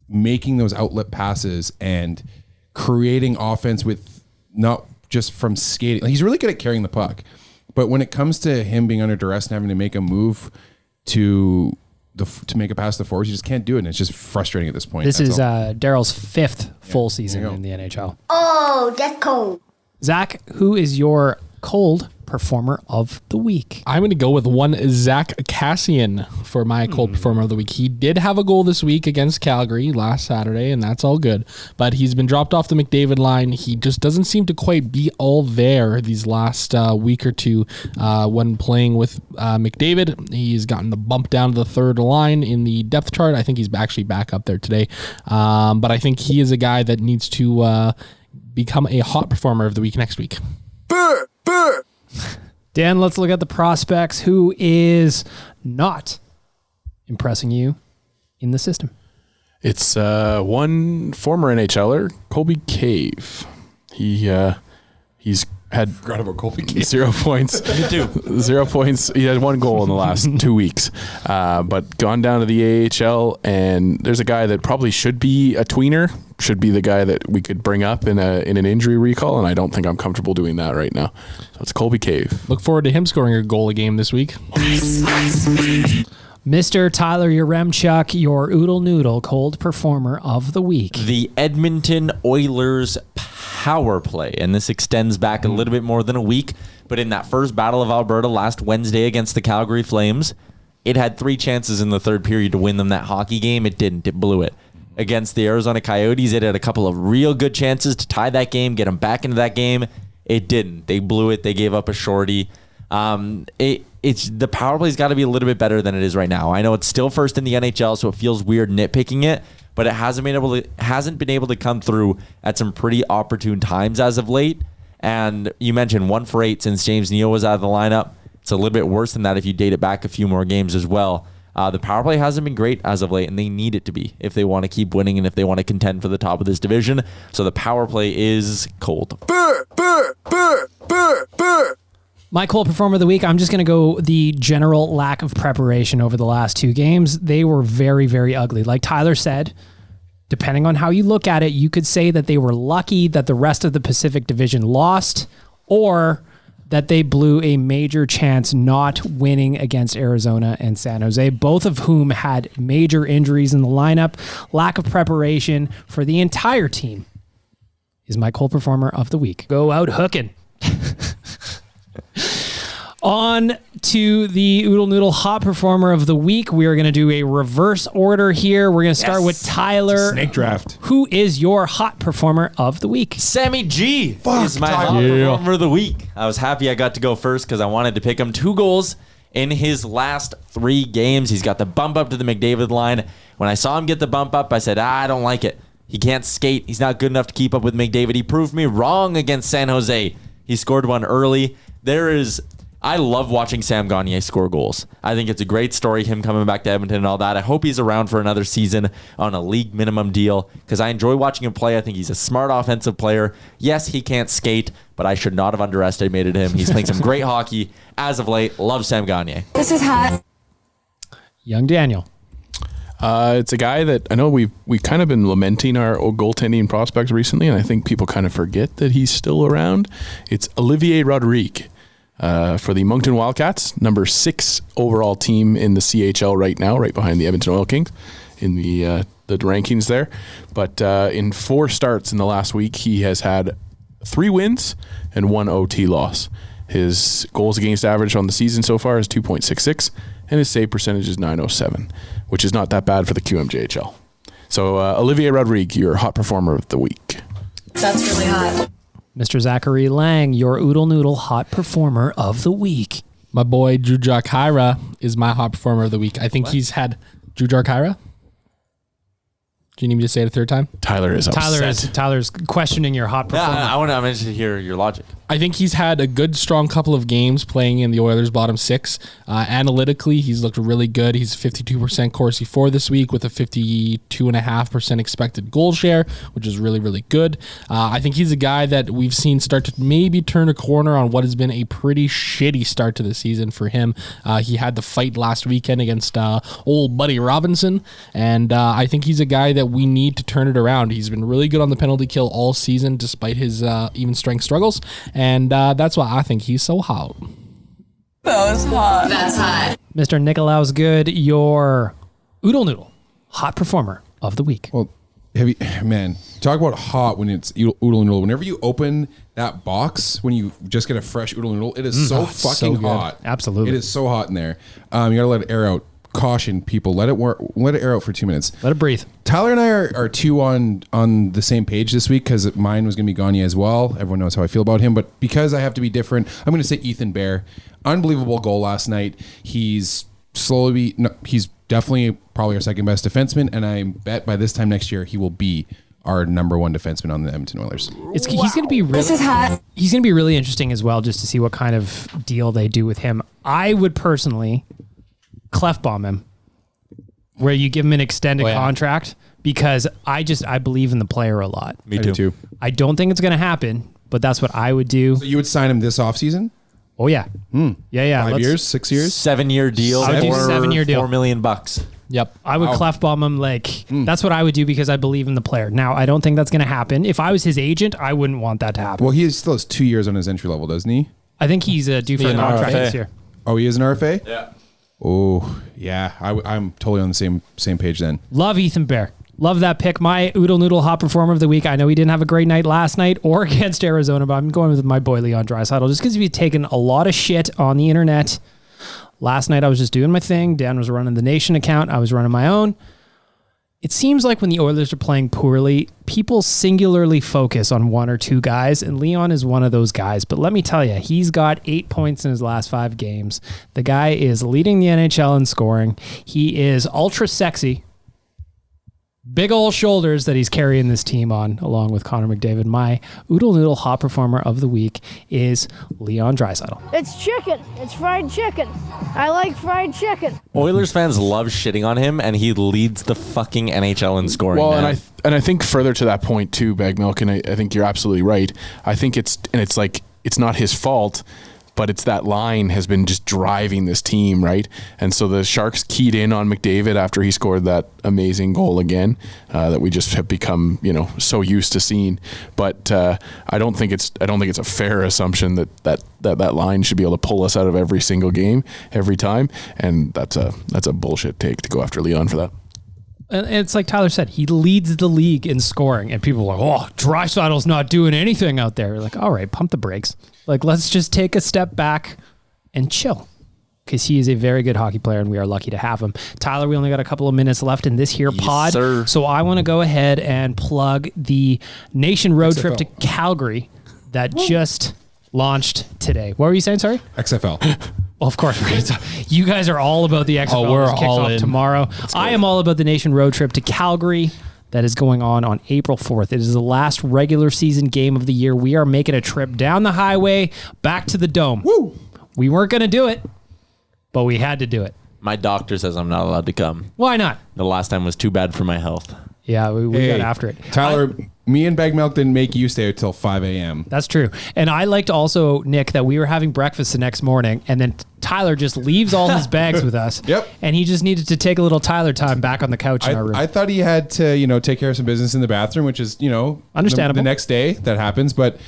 making those outlet passes and creating offense with not just from skating. He's really good at carrying the puck, but when it comes to him being under duress and having to make a move to make it past the forwards, you just can't do it, and it's just frustrating at this point. This That's is all. Daryl's fifth full season there you in the NHL. Oh, that's cold. Zach, who is your cold performer of the week? I'm going to go with one Zach Cassian for my cold performer of the week. He did have a goal this week against Calgary last Saturday, and that's all good. But he's been dropped off the McDavid line. He just doesn't seem to quite be all there these last week or two when playing with McDavid. He's gotten the bump down to the third line in the depth chart. I think he's actually back up there today. But I think he is a guy that needs to become a hot performer of the week next week. Dan, let's look at the prospects. Who is not impressing you in the system? It's one former NHLer, Colby Cave. He's had Forgot about Colby Cave. 0 points. Me too. 0 points. He had one goal in the last 2 weeks, but gone down to the AHL. And there's a guy that probably should be a tweener, should be the guy that we could bring up in an injury recall. And I don't think I'm comfortable doing that right now. So it's Colby Cave. Look forward to him scoring a goal a game this week. Mr. Tyler Yaremchuk, your Oodle Noodle cold performer of the week. The Edmonton Oilers power play, and this extends back a little bit more than a week, but in that first Battle of Alberta last Wednesday against the Calgary Flames, it had 3 chances in the third period to win them that hockey game. It didn't. It blew it. Against the Arizona Coyotes, it had a couple of real good chances to tie that game, get them back into that game. It didn't. They blew it. They gave up a shorty. It's the power play's got to be a little bit better than it is right now. I know it's still first in the NHL, so it feels weird nitpicking it, but it hasn't been able to come through at some pretty opportune times as of late. And you mentioned 1 for 8 since James Neal was out of the lineup. It's a little bit worse than that if you date it back a few more games as well. The power play hasn't been great as of late, and they need it to be if they want to keep winning and if they want to contend for the top of this division. So the power play is cold. My cold performer of the week, I'm just going to go the general lack of preparation over the last 2 games. They were very, very ugly. Like Tyler said, depending on how you look at it, you could say that they were lucky that the rest of the Pacific Division lost, or that they blew a major chance not winning against Arizona and San Jose, both of whom had major injuries in the lineup. Lack of preparation for the entire team is my cold performer of the week. Go out hooking. On to the Oodle Noodle Hot Performer of the Week. We are going to do a reverse order here. We're going to start with Tyler. Snake draft. Who is your Hot Performer of the Week? Sammy G is my hot performer of the week. I was happy I got to go first because I wanted to pick him. 2 goals in his last 3 games. He's got the bump up to the McDavid line. When I saw him get the bump up, I said, I don't like it. He can't skate. He's not good enough to keep up with McDavid. He proved me wrong against San Jose. He scored one early. I love watching Sam Gagner score goals. I think it's a great story, him coming back to Edmonton and all that. I hope he's around for another season on a league minimum deal because I enjoy watching him play. I think he's a smart offensive player. Yes, he can't skate, but I should not have underestimated him. He's playing some great hockey as of late. Love Sam Gagner. This is hot. Young Daniel. It's a guy that I know we've kind of been lamenting our goaltending prospects recently, and I think people kind of forget that he's still around. It's Olivier Rodrigue for the Moncton Wildcats, number 6 overall team in the CHL right now, right behind the Edmonton Oil Kings in the rankings there. But in 4 starts in the last week, he has had 3 wins and 1 OT loss. His goals against average on the season so far is 2.66, and his save percentage is 907, which is not that bad for the QMJHL. So Olivier Rodrigue, your hot performer of the week. That's really hot. Mr. Zachary Lang, your Oodle Noodle hot performer of the week. My boy Jujhar Khaira is my hot performer of the week. I think he's had Jujhar Khaira. Do you need me to say it a third time? Tyler is upset. Tyler's questioning your hot performer. Yeah, I'm interested to hear your logic. I think he's had a good, strong couple of games playing in the Oilers' bottom 6. Analytically, he's looked really good. He's 52% Corsi 4 this week with a 52.5% expected goal share, which is really, really good. I think he's a guy that we've seen start to maybe turn a corner on what has been a pretty shitty start to the season for him. He had the fight last weekend against old Buddy Robinson, and I think he's a guy that we need to turn it around. He's been really good on the penalty kill all season despite his even strength struggles. And that's why I think he's so hot. That was hot. That's hot. Mr. Nicolaus Good, your Oodle Noodle hot performer of the week. Well, talk about hot when it's oodle noodle. Whenever you open that box, when you just get a fresh oodle noodle, it is so fucking hot. Absolutely. It is so hot in there. You gotta let it air out. Caution, people, let it air out for 2 minutes. Let it breathe. Tyler and I are 2 on the same page this week because mine was going to be Gagne as well. Everyone knows how I feel about him, but because I have to be different, I'm going to say Ethan Bear. Unbelievable goal last night. He's definitely probably our second best defenseman, and I bet by this time next year he will be our number 1 defenseman on the Edmonton Oilers. He's going to be really, This is hot. He's going to be really interesting as well, just to see what kind of deal they do with him. I would personally clef bomb him, where you give him an extended contract, because I believe in the player a lot. Me too. I don't think it's going to happen, but that's what I would do. So you would sign him this offseason? Oh yeah. Yeah. 5 years, 6 years? 7-year deal. I would do 7-year deal. $4 million. Yep. I would clef bomb him. That's what I would do, because I believe in the player. Now, I don't think that's going to happen. If I was his agent, I wouldn't want that to happen. Well, he still has 2 years on his entry level, doesn't he? I think he's due for a contract this year. Oh, he is an RFA? Yeah. Oh, yeah. I'm totally on the same page then. Love Ethan Bear. Love that pick. My Oodle Noodle hot performer of the week. I know he didn't have a great night last night or against Arizona, but I'm going with my boy Leon Draisaitl just because he's taken a lot of shit on the internet. Last night I was just doing my thing. Dan was running the Nation account. I was running my own. It seems like when the Oilers are playing poorly, people singularly focus on 1 or 2 guys, and Leon is one of those guys. But let me tell you, he's got 8 points in his last 5 games. The guy is leading the NHL in scoring. He is ultra sexy. Big old shoulders that he's carrying this team on, along with Connor McDavid. My Oodle Noodle hot performer of the week is Leon Draisaitl. It's chicken. It's fried chicken. I like fried chicken. Oilers fans love shitting on him, and he leads the fucking NHL in scoring. Well, now. and I think further to that point too, Bag Milk, and I think you're absolutely right. I think it's not his fault, but it's that line has been just driving this team, right? And so the Sharks keyed in on McDavid after he scored that amazing goal again that we just have become, so used to seeing. But I don't think it's a fair assumption that line should be able to pull us out of every single game every time, and that's a bullshit take to go after Leon for that. And it's like Tyler said, he leads the league in scoring, and people are like, Draisaitl's not doing anything out there. You're like, all right, pump the brakes. Let's just take a step back and chill, because he is a very good hockey player, and we are lucky to have him. Tyler, we only got a couple of minutes left in this here pod, sir. So I want to go ahead and plug the Nation road trip to Calgary that just launched today. What were you saying, sorry? XFL. Well, of course, you guys are all about the XFL. We're Kicks all off in. tomorrow. I am all about the Nation road trip to Calgary that is going on April 4th. It is the last regular season game of the year. We are making a trip down the highway back to the Dome. Woo! We weren't going to do it, but we had to do it. My doctor says I'm not allowed to come. Why not? The last time was too bad for my health. Yeah, we got after it. Tyler, me and Bag Milk didn't make you stay until 5 a.m. That's true. And I liked also, Nick, that we were having breakfast the next morning, and then Tyler just leaves all his bags with us. Yep. And he just needed to take a little Tyler time back on the couch in our room. I thought he had to, take care of some business in the bathroom, which is, understandable. The next day that happens. But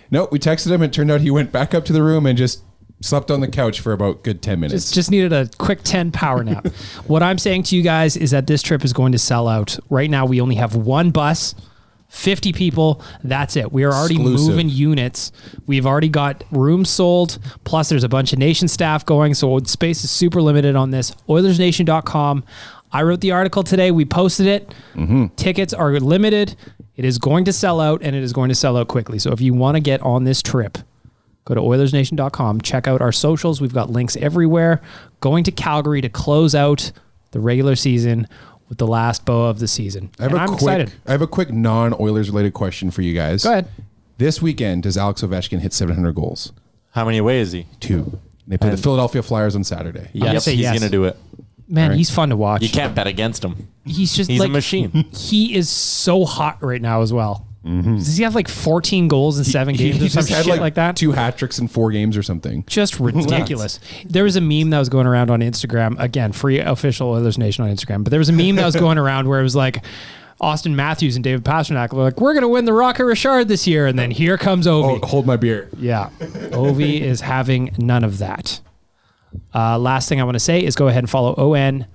no, we texted him. It turned out he went back up to the room and just slept on the couch for about good 10 minutes. Just needed a quick 10 power nap. What I'm saying to you guys is that this trip is going to sell out. Right now, we only have one bus, 50 people. That's it. We are already moving units. We've already got rooms sold. Plus, there's a bunch of Nation staff going. So space is super limited on this. OilersNation.com. I wrote the article today. We posted it. Tickets are limited. It is going to sell out, and it is going to sell out quickly. So if you want to get on this trip, go to OilersNation.com. Check out our socials. We've got links everywhere. Going to Calgary to close out the regular season with the last bow of the season. I'm excited. I have a quick non-Oilers related question for you guys. Go ahead. This weekend, does Alex Ovechkin hit 700 goals? How many away is he? 2. They play the Philadelphia Flyers on Saturday. Yes, he's going to do it. Man, he's fun to watch. You can't bet against him. He's just He's a machine. He is so hot right now as well. Does he have like 14 goals in 7 games or some shit like that? 2 hat tricks in 4 games or something. Just ridiculous. There was a meme that was going around on Instagram. Again, free official Oilers Nation on Instagram. But there was a meme that was going around where it was like Austin Matthews and David Pastrnak were like, we're going to win the Rocket Richard this year. And then here comes Ovi. Oh, hold my beer. Yeah. Ovi is having none of that. Last thing I want to say is go ahead and follow ON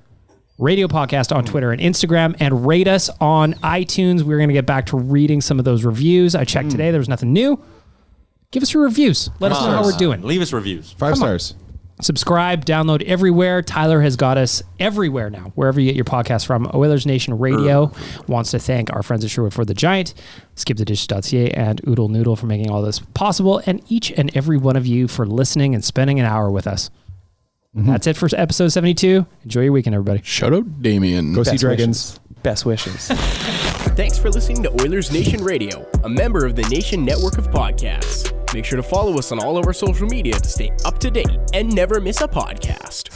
Radio Podcast on Twitter and Instagram, and rate us on iTunes. We're going to get back to reading some of those reviews. I checked today. There was nothing new. Give us your reviews. Let us know how we're doing. Leave us reviews. 5 stars. Subscribe, download everywhere. Tyler has got us everywhere now, wherever you get your podcast from. Oilers Nation Radio wants to thank our friends at Sherwood for the Giant, skipthedishes.ca, and Oodle Noodle for making all this possible, and each and every one of you for listening and spending an hour with us. That's it for episode 72. Enjoy your weekend, everybody. Shout out Damien. Go see Dragons. Best wishes. Thanks for listening to Oilers Nation Radio, a member of the Nation Network of Podcasts. Make sure to follow us on all of our social media to stay up to date and never miss a podcast.